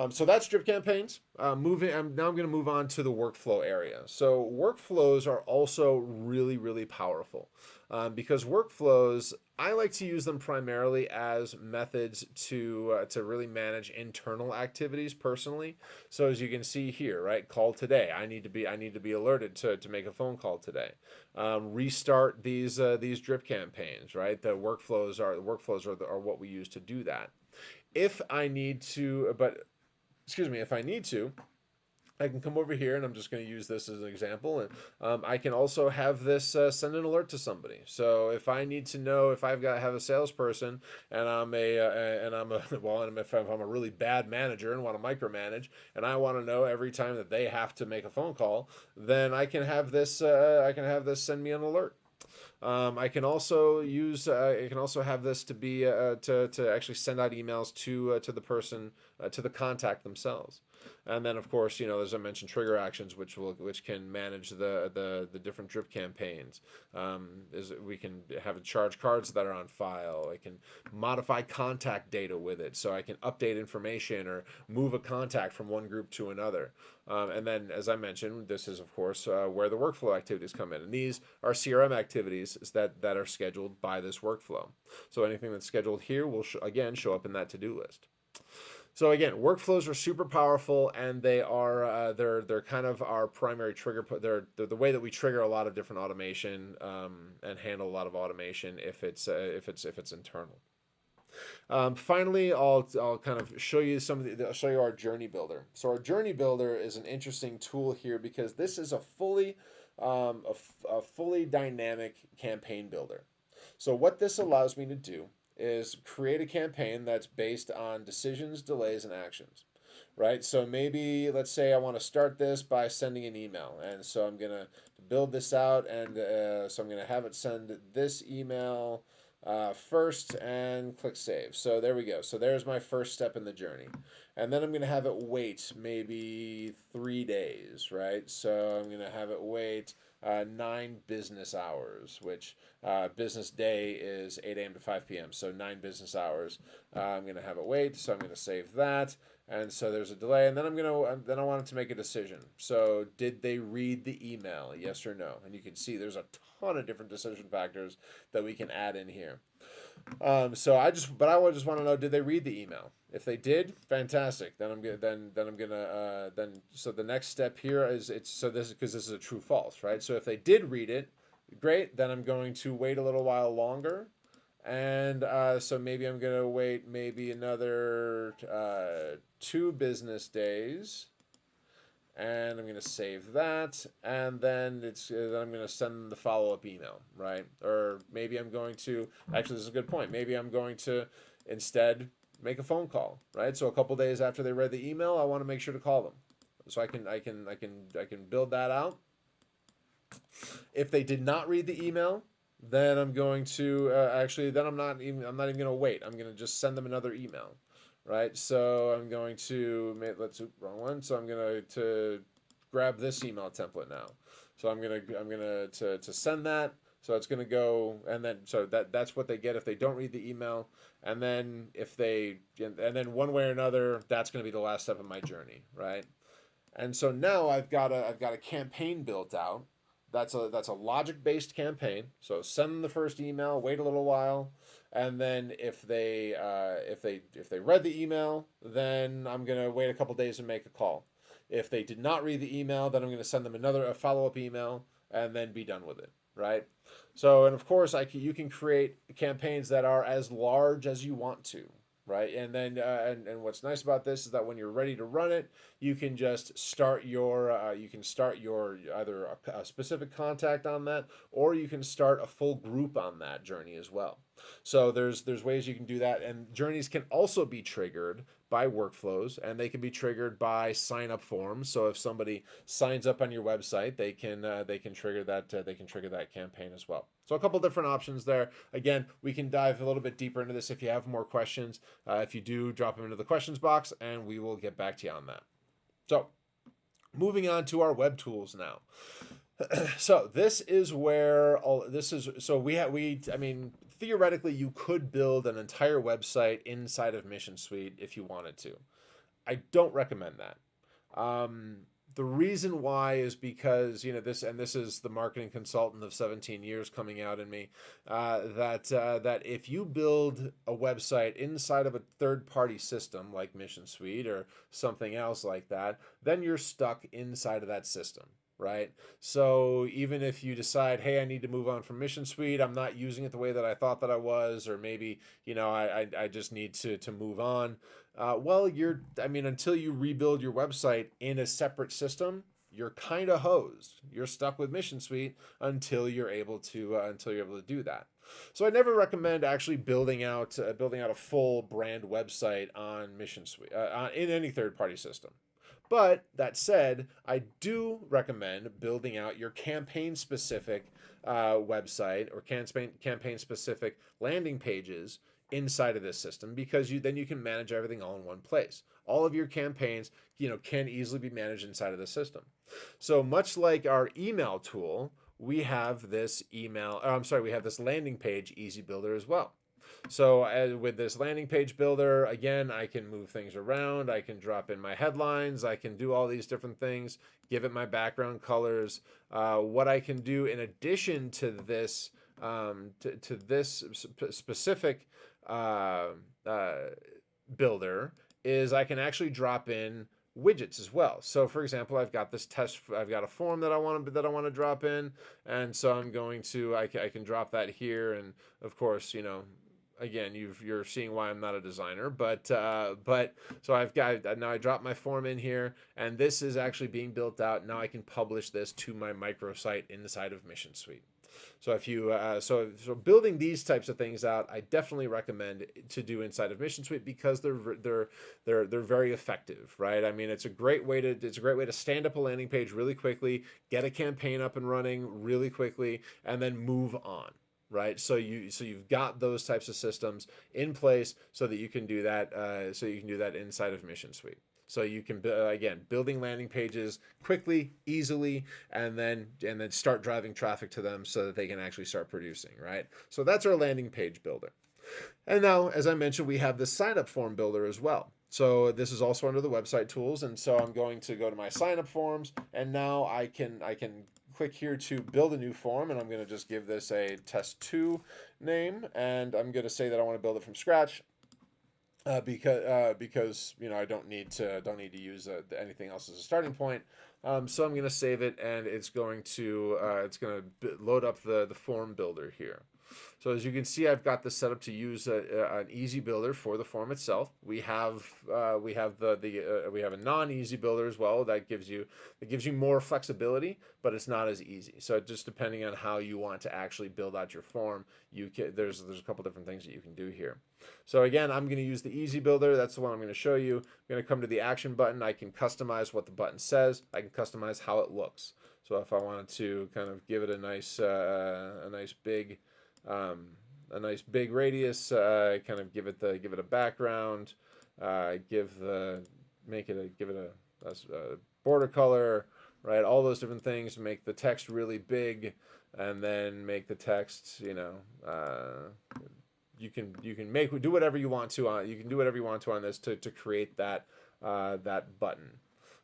So that's drip campaigns. Now I'm going to move on to the workflow area. So workflows are also really, really powerful because workflows, I like to use them primarily as methods to really manage internal activities personally. So as you can see here, right, call today. I need to be alerted to make a phone call today. Restart these drip campaigns, right? The workflows are what we use to do that. If I need to, I can come over here, and I'm just going to use this as an example. And I can also have this send an alert to somebody. So if I need to know if have a salesperson and if I'm a really bad manager and want to micromanage, and I want to know every time that they have to make a phone call, then I can have this send me an alert. I can also have this to be to actually send out emails to the person, to the contact themselves. And then, of course, as I mentioned, trigger actions, which can manage the different drip campaigns. We can have charge cards that are on file. I can modify contact data with it, so I can update information or move a contact from one group to another. And then, as I mentioned, this is, of course, where the workflow activities come in. And these are CRM activities that are scheduled by this workflow. So anything that's scheduled here will, again, show up in that to-do list. So again, workflows are super powerful, and they're kind of our primary trigger. They're the way that we trigger a lot of different automation and handle a lot of automation if it's internal. Finally, I'll kind of show you I'll show you our journey builder. So our journey builder is an interesting tool here because this is a fully dynamic campaign builder. So what this allows me to do is create a campaign that's based on decisions, delays, and actions, right? So maybe let's say I want to start this by sending an email, and so I'm gonna build this out, and so I'm gonna have it send this email first and click save. So there we go. So there's my first step in the journey. And then I'm going to have it wait maybe 3 days, right? So I'm going to have it wait 9 business hours, which business day is 8 a.m. to 5 p.m. So 9 business hours. I'm going to have it wait. So I'm going to save that. And so there's a delay, and then I want it to make a decision. So did they read the email? Yes or no? And you can see there's a ton of different decision factors that we can add in here. So I just want to know, did they read the email? If they did, fantastic. Then so the next step here is because this is a true false, right? So if they did read it, great. Then I'm going to wait a little while longer. And so maybe I'm going to wait maybe another 2 business days, and I'm going to save that, and then I'm going to send the follow-up email, right? Or maybe I'm going to, actually, this is a good point. Maybe I'm going to instead make a phone call, right? So a couple days after they read the email, I want to make sure to call them. So I can build that out. If they did not read the email, then I'm going to I'm not even going to wait. I'm going to just send them another email, right? So I'm going to wrong one. So I'm going to grab this email template now. So I'm going to send that. So it's going to go, and then so that's what they get if they don't read the email, and then if they, and then one way or another, that's going to be the last step of my journey, right? And so now I've got a campaign built out. That's a logic based campaign. So send them the first email, wait a little while, and then if they read the email, then I'm gonna wait a couple days and make a call. If they did not read the email, then I'm gonna send them a follow up email and then be done with it. Right. So and of course you can create campaigns that are as large as you want to. Right, and then and what's nice about this is that when you're ready to run it, you can just start your either a specific contact on that, or you can start a full group on that journey as well. So there's ways you can do that, and journeys can also be triggered by workflows, and they can be triggered by sign up forms. So if somebody signs up on your website, they can trigger that campaign as well. So a couple different options there. Again, we can dive a little bit deeper into this if you have more questions. If you do, drop them into the questions box, and we will get back to you on that. So, moving on to our web tools now. So this is where all this is. So I mean, theoretically, you could build an entire website inside of Mission Suite if you wanted to. I don't recommend that. The reason why is because this is the marketing consultant of 17 years coming out in me, that if you build a website inside of a third-party system like Mission Suite or something else like that, then you're stuck inside of that system. Right. So even if you decide, hey, I need to move on from Mission Suite, I'm not using it the way that I thought that I was, or maybe, I just need to move on. Well, until you rebuild your website in a separate system, you're kind of hosed. You're stuck with Mission Suite until you're able to do that. So I never recommend actually building out a full brand website on Mission Suite in any third party system. But that said, I do recommend building out your campaign specific website or campaign specific landing pages inside of this system, because you can manage everything all in one place. All of your campaigns, can easily be managed inside of the system. So much like our email tool, we have this landing page easy builder as well. So with this landing page builder, again, I can move things around. I can drop in my headlines. I can do all these different things, give it my background colors. What I can do in addition to this, to this specific builder, is I can actually drop in widgets as well. So for example, I've got a form that I want to drop in, and so I can drop that here, and of course, again, you're seeing why I'm not a designer, but so now I drop my form in here, and this is actually being built out. Now I can publish this to my microsite inside of Mission Suite. So if you so building these types of things out, I definitely recommend to do inside of Mission Suite, because they're very effective, right? I mean, it's a great way to stand up a landing page really quickly, get a campaign up and running really quickly, and then move on. Right, so you've got those types of systems in place so that you can do that. So you can do that inside of Mission Suite. So you can building landing pages quickly, easily, and then start driving traffic to them so that they can actually start producing. Right. So that's our landing page builder. And now, as I mentioned, we have the sign up form builder as well. So this is also under the website tools, and so I'm going to go to my sign up forms, and now I can click here to build a new form, and I'm going to just give this a test 2 name, and I'm going to say that I want to build it from scratch, because I don't need to use anything else as a starting point. So I'm going to save it, and it's going to load up the form builder here. So as you can see, I've got this set up to use an easy builder for the form itself. We have a non-easy builder as well that gives you more flexibility, but it's not as easy. So just depending on how you want to actually build out your form, there's a couple different things that you can do here. So again, I'm going to use the easy builder. That's the one I'm going to show you. I'm going to come to the action button. I can customize what the button says. I can customize how it looks. So if I wanted to kind of give it a nice big radius, kind of give it a background, give it a border color, right? All those different things, make the text really big, and then make the text, you can make do whatever you want to on you can do whatever you want to on this to create that button.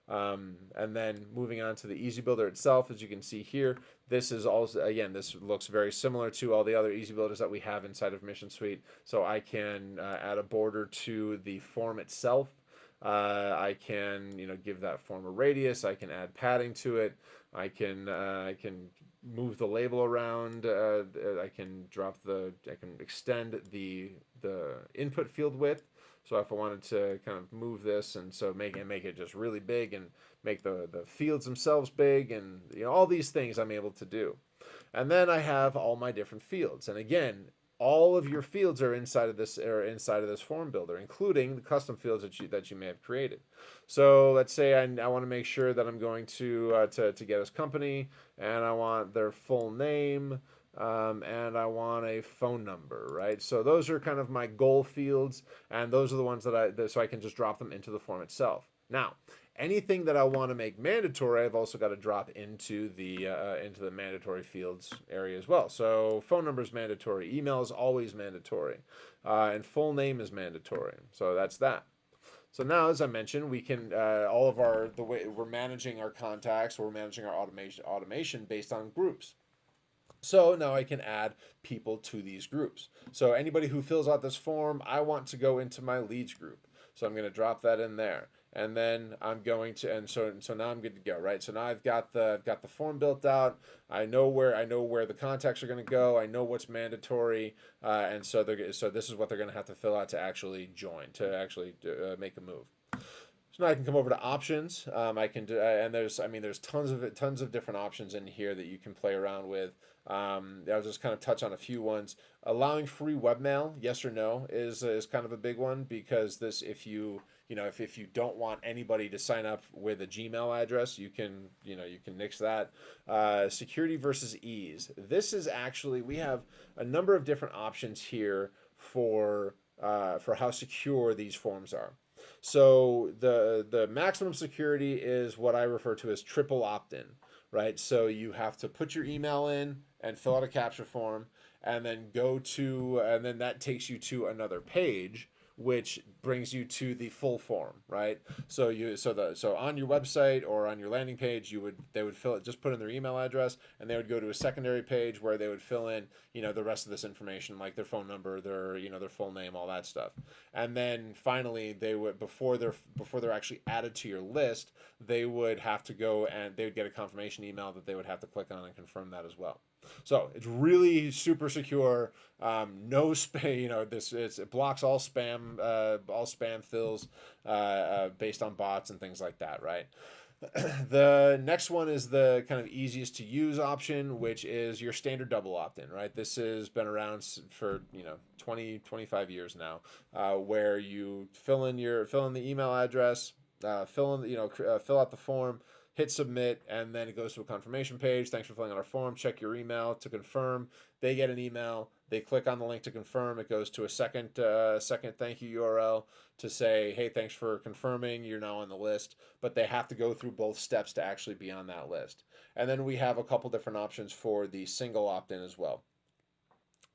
And then moving on to the Easy Builder itself, as you can see here, this is also, again, this looks very similar to all the other Easy Builders that we have inside of Mission Suite. So I can add a border to the form itself. I can, give that form a radius. I can add padding to it. I can move the label around. I can extend the input field width. So if I wanted to kind of move this and so make it just really big and make the fields themselves big, and all these things I'm able to do. And then I have all my different fields. And again, all of your fields are inside of this form builder, including the custom fields that you may have created. So let's say I want to make sure that I'm going to get us company, and I want their full name, and I want a phone number, right? So those are kind of my goal fields, and those are the ones so I can just drop them into the form itself. Now, anything that I want to make mandatory, I've also got to drop into the mandatory fields area as well. So phone number is mandatory, email is always mandatory, and full name is mandatory. So that's that. So now, as I mentioned, we can all of the way we're managing our contacts, we're managing our automation based on groups. So now I can add people to these groups. So anybody who fills out this form, I want to go into my leads group. So I'm going to drop that in there. And then I'm going to, and so now I'm good to go, right? So now I've got the form built out. I know where the contacts are going to go. I know what's mandatory, and so this is what they're going to have to fill out to actually join, to actually make a move. So now I can come over to options. I can do, and there's tons of different options in here that you can play around with. I'll just kind of touch on a few ones. Allowing free webmail, yes or no, is kind of a big one, because this, if you don't want anybody to sign up with a Gmail address, you can nix that. Security versus ease. This is actually, we have a number of different options here for how secure these forms are. So the maximum security is what I refer to as triple opt-in, right? So you have to put your email in and fill out a captcha form, and then and then that takes you to another page, which brings you to the full form, right? So on your website or on your landing page, they would fill it, just put in their email address, and they would go to a secondary page where they would fill in, the rest of this information, like their phone number, their full name, all that stuff. And then finally, they would, before they're actually added to your list, they would have to go and they would get a confirmation email that they would have to click on and confirm that as well. So it's really super secure. No spam. It blocks all spam fills based on bots and things like that, right? The next one is the kind of easiest to use option, which is your standard double opt-in, right? This has been around for 20, 25 years now, where you fill in the email address, fill out the form, hit submit, and then it goes to a confirmation page. Thanks for filling out our form. Check your email to confirm. They get an email. They click on the link to confirm. It goes to a second thank you URL to say, hey, thanks for confirming. You're now on the list. But they have to go through both steps to actually be on that list. And then we have a couple different options for the single opt-in as well.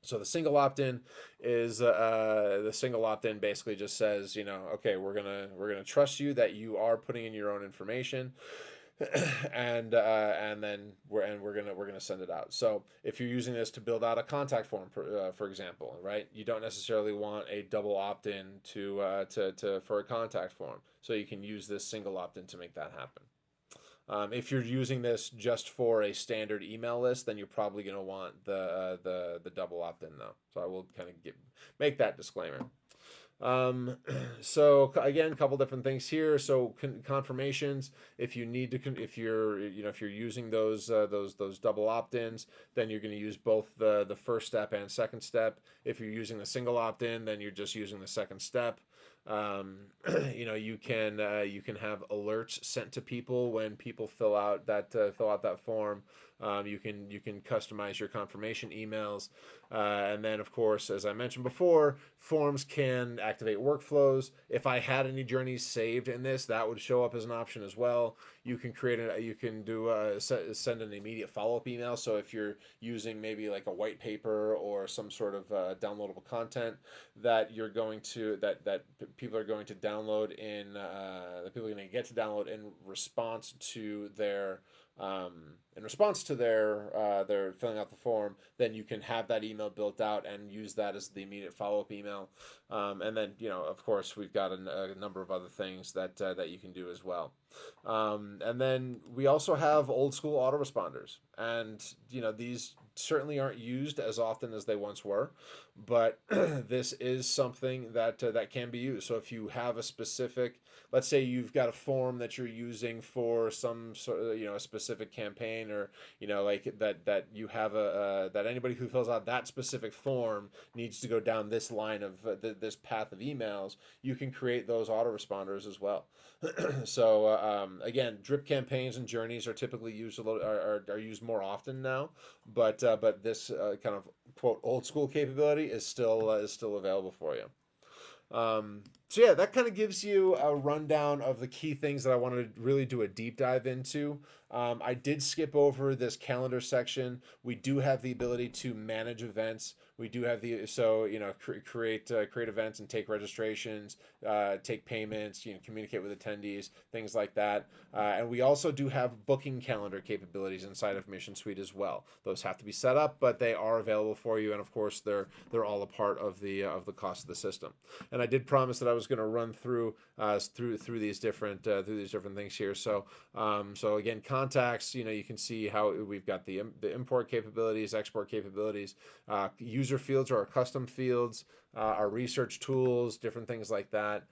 So the single opt-in is basically just says, okay, we're gonna trust you that you are putting in your own information, and then we're gonna send it out. So if you're using this to build out a contact form, for example, right, you don't necessarily want a double opt-in for a contact form, so you can use this single opt-in to make that happen. If you're using this just for a standard email list, then you're probably going to want the double opt-in though. So I will kind of make that disclaimer. So again, a couple different things here. So confirmations, if you need to, if you're using those double opt-ins, then you're going to use both the first step and second step. If you're using the single opt-in, then you're just using the second step. You can have alerts sent to people when people fill out that form. You can customize your confirmation emails, and then of course, as I mentioned before, forms can activate workflows. If I had any journeys saved in this, that would show up as an option as well. You can send an immediate follow-up email. So if you're using maybe like a white paper or some sort of downloadable content that you're going to that people are going to download that people are going to get to download in response to their their filling out the form, then you can have that email built out and use that as the immediate follow-up email. And then, of course, we've got a number of other things that you can do as well. And then we also have old school autoresponders, and these certainly aren't used as often as they once were, but this is something that can be used. So if you have a specific, let's say you've got a form that you're using for some sort of a specific campaign, or like that you have that anybody who fills out that specific form needs to go down this line of this path of emails, you can create those autoresponders as well. So again, drip campaigns and journeys are typically used are used more often now, but this kind of quote old school capability is still available for you. So yeah, that kind of gives you a rundown of the key things that I wanted to really do a deep dive into. I did skip over this calendar section. We do have the ability to manage events. We do have create events and take registrations, take payments, communicate with attendees, things like that. And we also do have booking calendar capabilities inside of Mission Suite as well. Those have to be set up, but they are available for you, and of course they're all a part of the cost of the system. And I did promise that I was going to run through these different things here. So again, contacts. You can see how we've got the import capabilities, export capabilities, user fields or our custom fields, our research tools, different things like that.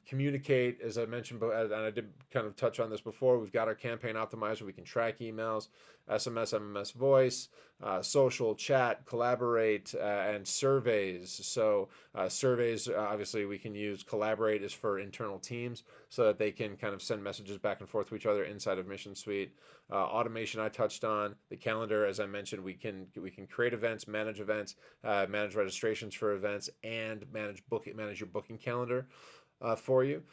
Communicate, as I mentioned, and I did kind of touch on this before, we've got our campaign optimizer. We can track emails, SMS, MMS voice, social, chat, collaborate, and surveys. So surveys, obviously we can use. Collaborate is for internal teams so that they can kind of send messages back and forth to each other inside of Mission Suite. Automation I touched on. The calendar, as I mentioned, we can create events, manage registrations for events, and manage your booking calendar for you.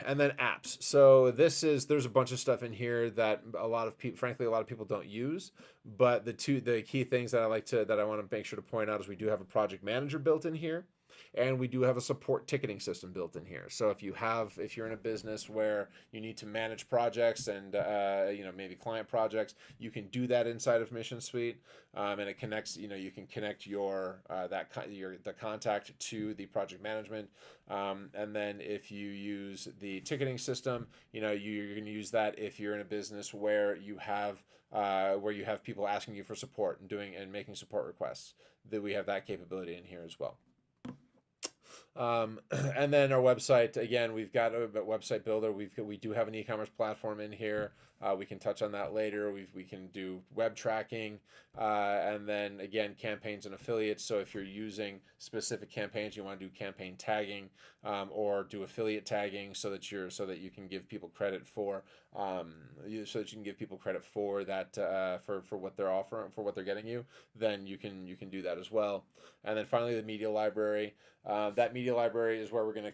And then apps. So there's a bunch of stuff in here that a lot of people don't use. But the key things that I want to make sure to point out is we do have a project manager built in here. And we do have a support ticketing system built in here. So if you're in a business where you need to manage projects and maybe client projects, you can do that inside of Mission Suite, and it connects. You can connect the contact to the project management, and then if you use the ticketing system, you're going to use that if you're in a business where you have people asking you for support and making support requests. That we have that capability in here as well. And then our website, again, we've got a website builder. We do have an e-commerce platform in here. We can touch on that later. We can do web tracking, and then again, campaigns and affiliates. So if you're using specific campaigns, you want to do campaign tagging, or do affiliate tagging, so that you can give people credit for that for what they're offering, for what they're getting you. Then you can do that as well. And then finally, the media library. That media library is where we're gonna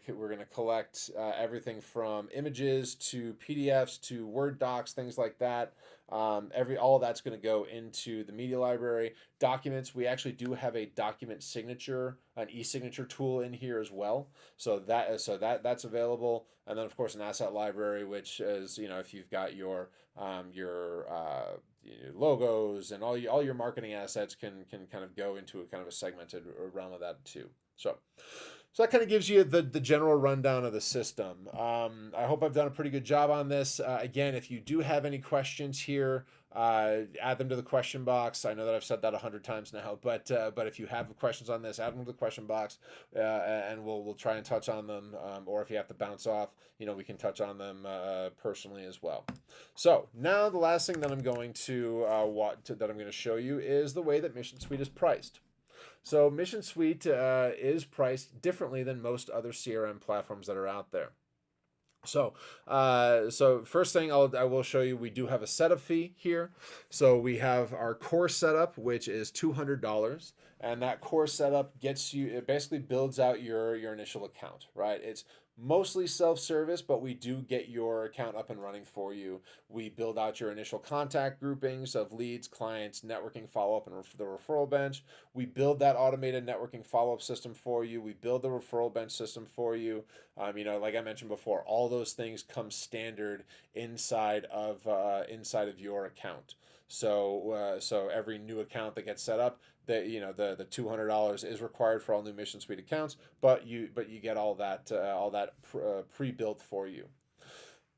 collect everything from images to PDFs to Word docs, things like that. All of that's going to go into the media library. Documents, we actually do have a document signature, an e-signature tool in here as well. So that's available. And then of course an asset library, which is if you've got your logos and all your marketing assets can kind of go into a kind of a segmented realm of that too. So that kind of gives you the general rundown of the system. I hope I've done a pretty good job on this. Again, if you do have any questions here, add them to the question box. I know that I've said that 100 times now, but if you have questions on this, add them to the question box, and we'll try and touch on them. Or if you have to bounce off, we can touch on them personally as well. So now the last thing that I'm going to show you is the way that Mission Suite is priced. So Mission Suite is priced differently than most other CRM platforms that are out there. So first thing I will show you, we do have a setup fee here. So we have our core setup, which is $200, and that core setup gets you. It basically builds out your initial account, right? It's mostly self-service, but we do get your account up and running for you. We build out your initial contact groupings of leads, clients, networking follow-up, and the referral bench. We build that automated networking follow-up system for you. We build the referral bench system for you. Like I mentioned before, all those things come standard inside of your account. So every new account that gets set up, the $200 is required for all new Mission Suite accounts, but you get all that pre-built for you.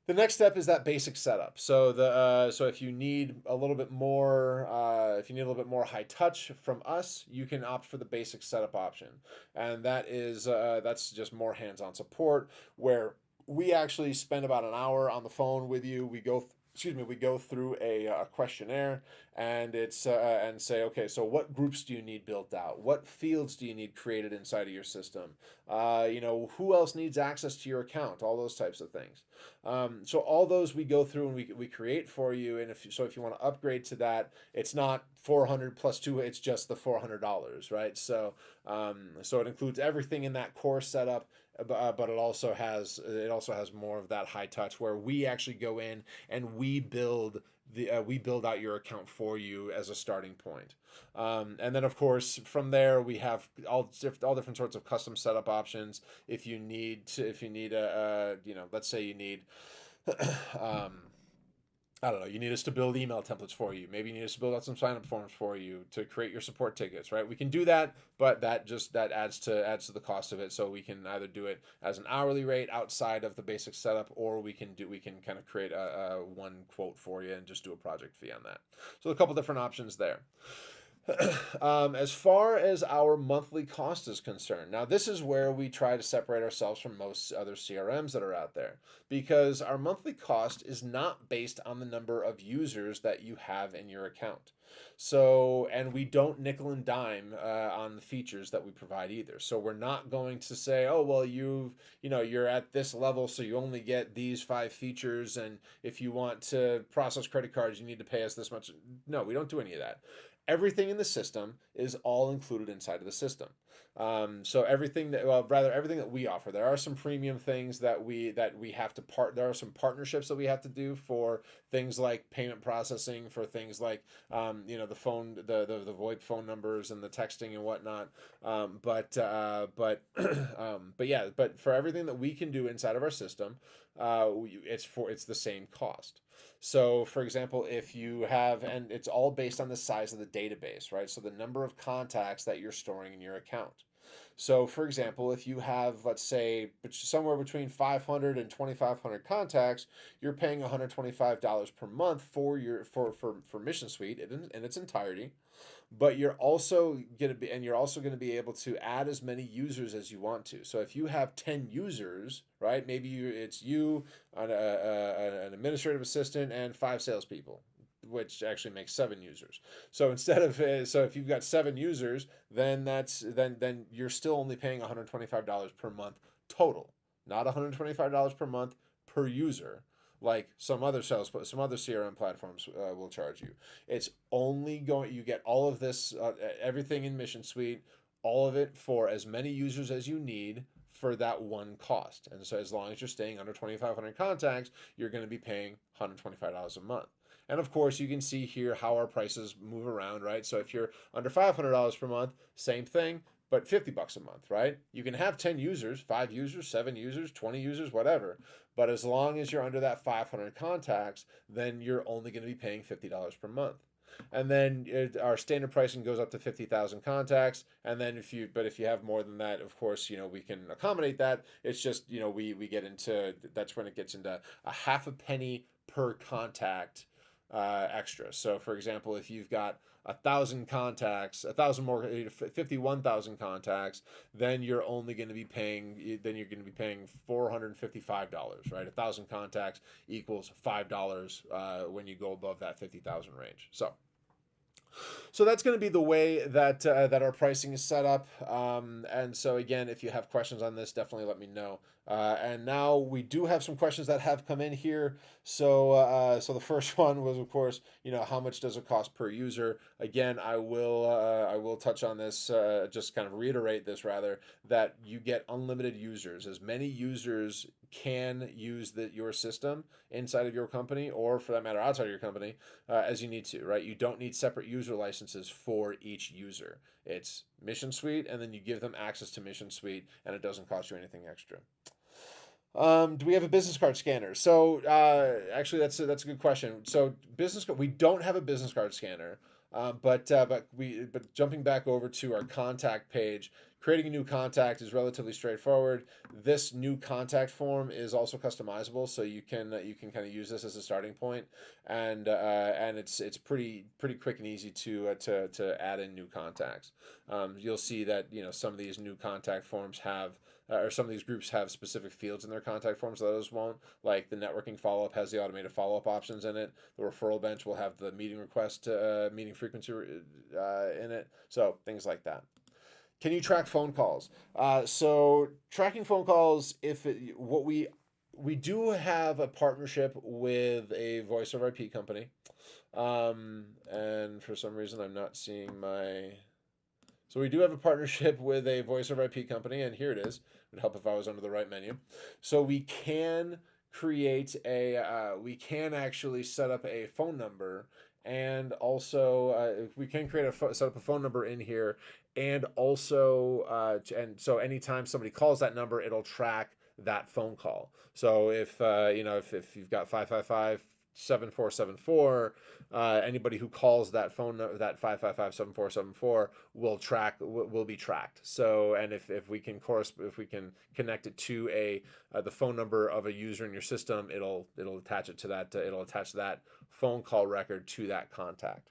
The next step is that basic setup. So if you need a little bit more, high touch from us, you can opt for the basic setup option, and that's just more hands-on support where we actually spend about an hour on the phone with you. We go through a questionnaire, and and say, okay, so what groups do you need built out? What fields do you need created inside of your system? Who else needs access to your account? All those types of things. So all those we go through and we create for you. And if you want to upgrade to that, it's not 400 plus two, it's just the $400, right? So it includes everything in that core setup, but it also has more of that high touch where we actually go in and we build out your account for you as a starting point. And then of course from there we have all different sorts of custom setup options. If you need let's say you need um, I don't know, you need us to build email templates for you. Maybe you need us to build out some sign up forms for you to create your support tickets, right? We can do that, but that adds to the cost of it. So we can either do it as an hourly rate outside of the basic setup, or we can kind of create a one quote for you and just do a project fee on that. So a couple different options there. As far as our monthly cost is concerned, now this is where we try to separate ourselves from most other CRMs that are out there, because our monthly cost is not based on the number of users that you have in your account. And we don't nickel and dime on the features that we provide either. So we're not going to say, oh well, you're at this level, so you only get these 5 features, and if you want to process credit cards, you need to pay us this much. No, we don't do any of that. Everything in the system is all included inside of the system. Everything that we offer. There are some premium things that we have to There are some partnerships that we have to do for things like payment processing, for things like the phone, the VoIP phone numbers and the texting and whatnot. But for everything that we can do inside of our system, it's the same cost. So, for example, if you have, and it's all based on the size of the database, right? So the number of contacts that you're storing in your account. So, for example, if you have, let's say, somewhere between 500 and 2,500 contacts, you're paying $125 per month for Mission Suite in its entirety. But you're also going to be able to add as many users as you want to. So if you have 10 users, right? Maybe it's you, an administrative assistant, and 5 salespeople, which actually makes 7 users. So if you've got 7 users, then you're still only paying $125 per month total, not $125 per month per user, like some other CRM platforms will charge you. It's only you get all of this, everything in Mission Suite, all of it for as many users as you need for that one cost. And so as long as you're staying under 2,500 contacts, you're going to be paying $125 a month. And of course, you can see here how our prices move around, right? So if you're under $500 per month, same thing, but $50 a month, right? You can have 10 users, 5 users, 7 users, 20 users, whatever. But as long as you're under that 500 contacts, then you're only going to be paying $50 per month. And then our standard pricing goes up to 50,000 contacts. And then if you have more than that, of course, we can accommodate that. It's just, that's when it gets into a half a penny per contact extra. So for example, if you've got 1,000 contacts, 1,000 more, 51,000 contacts, then you're going to be paying $455, right? 1,000 contacts equals $5 when you go above that 50,000 range. So So that's going to be the way that that our pricing is set up. And so again, if you have questions on this, definitely let me know. And now we do have some questions that have come in here. So the first one was, of course, how much does it cost per user? Again, I will touch on this, just kind of reiterate this rather, that you get unlimited users. As many users can use your system inside of your company, or for that matter, outside of your company, as you need to, right? You don't need separate user licenses for each user. It's Mission Suite, and then you give them access to Mission Suite, and it doesn't cost you anything extra. Do we have a business card scanner? So actually, that's a good question. So we don't have a business card scanner, but jumping back over to our contact page, creating a new contact is relatively straightforward. This new contact form is also customizable, so you can kind of use this as a starting point, and it's pretty quick and easy to add in new contacts. You'll see that some of these new contact forms have or some of these groups have specific fields in their contact forms that others won't. Like the networking follow-up has the automated follow-up options in it. The referral bench will have the meeting request, meeting frequency in it. So things like that. Can you track phone calls? So tracking phone calls, what we do have a partnership with a voice over IP company, and for some reason I'm not seeing my. So we do have a partnership with a voice over IP company, and here it is. It would help if I was under the right menu. So we can we can actually set up a phone number, and also we can set up a phone number in here, and also and so anytime somebody calls that number, it'll track that phone call. So if you've got 555-7474, anybody who calls that phone number, that 555-7474, will be tracked. So, and if we can connect it to the phone number of a user in your system, it'll attach it to that. It'll attach that phone call record to that contact.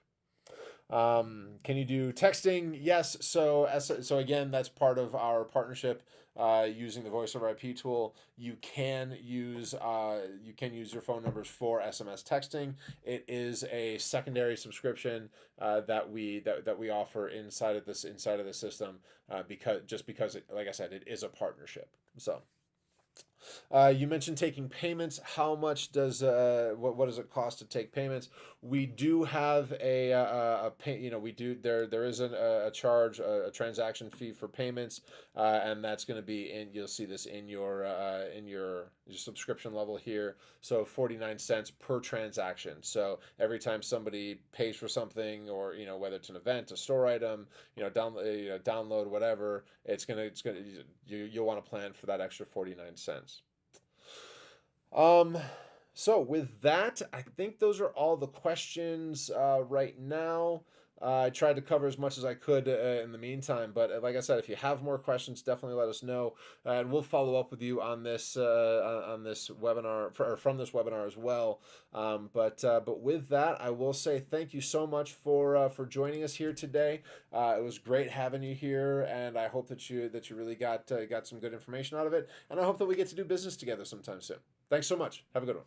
Can you do texting? Yes. So again, that's part of our partnership. Using the voice over IP tool, you can use your phone numbers for SMS texting. It is a secondary subscription that we offer inside of the system, because like I said, it is a partnership. So. You mentioned taking payments. How much does what does it cost to take payments? We do have a pay. We do there is a charge, a transaction fee for payments, and that's going to be in. You'll see this in your subscription level here. So 49 cents per transaction. So every time somebody pays for something, or whether it's an event, a store item, download whatever, you'll want to plan for that extra 49 cents. So with that, I think those are all the questions right now. I tried to cover as much as I could in the meantime, but like I said, if you have more questions, definitely let us know, and we'll follow up with you on this webinar or from this webinar as well. But with that, I will say thank you so much for joining us here today. It was great having you here, and I hope that you really got some good information out of it, and I hope that we get to do business together sometime soon. Thanks so much. Have a good one.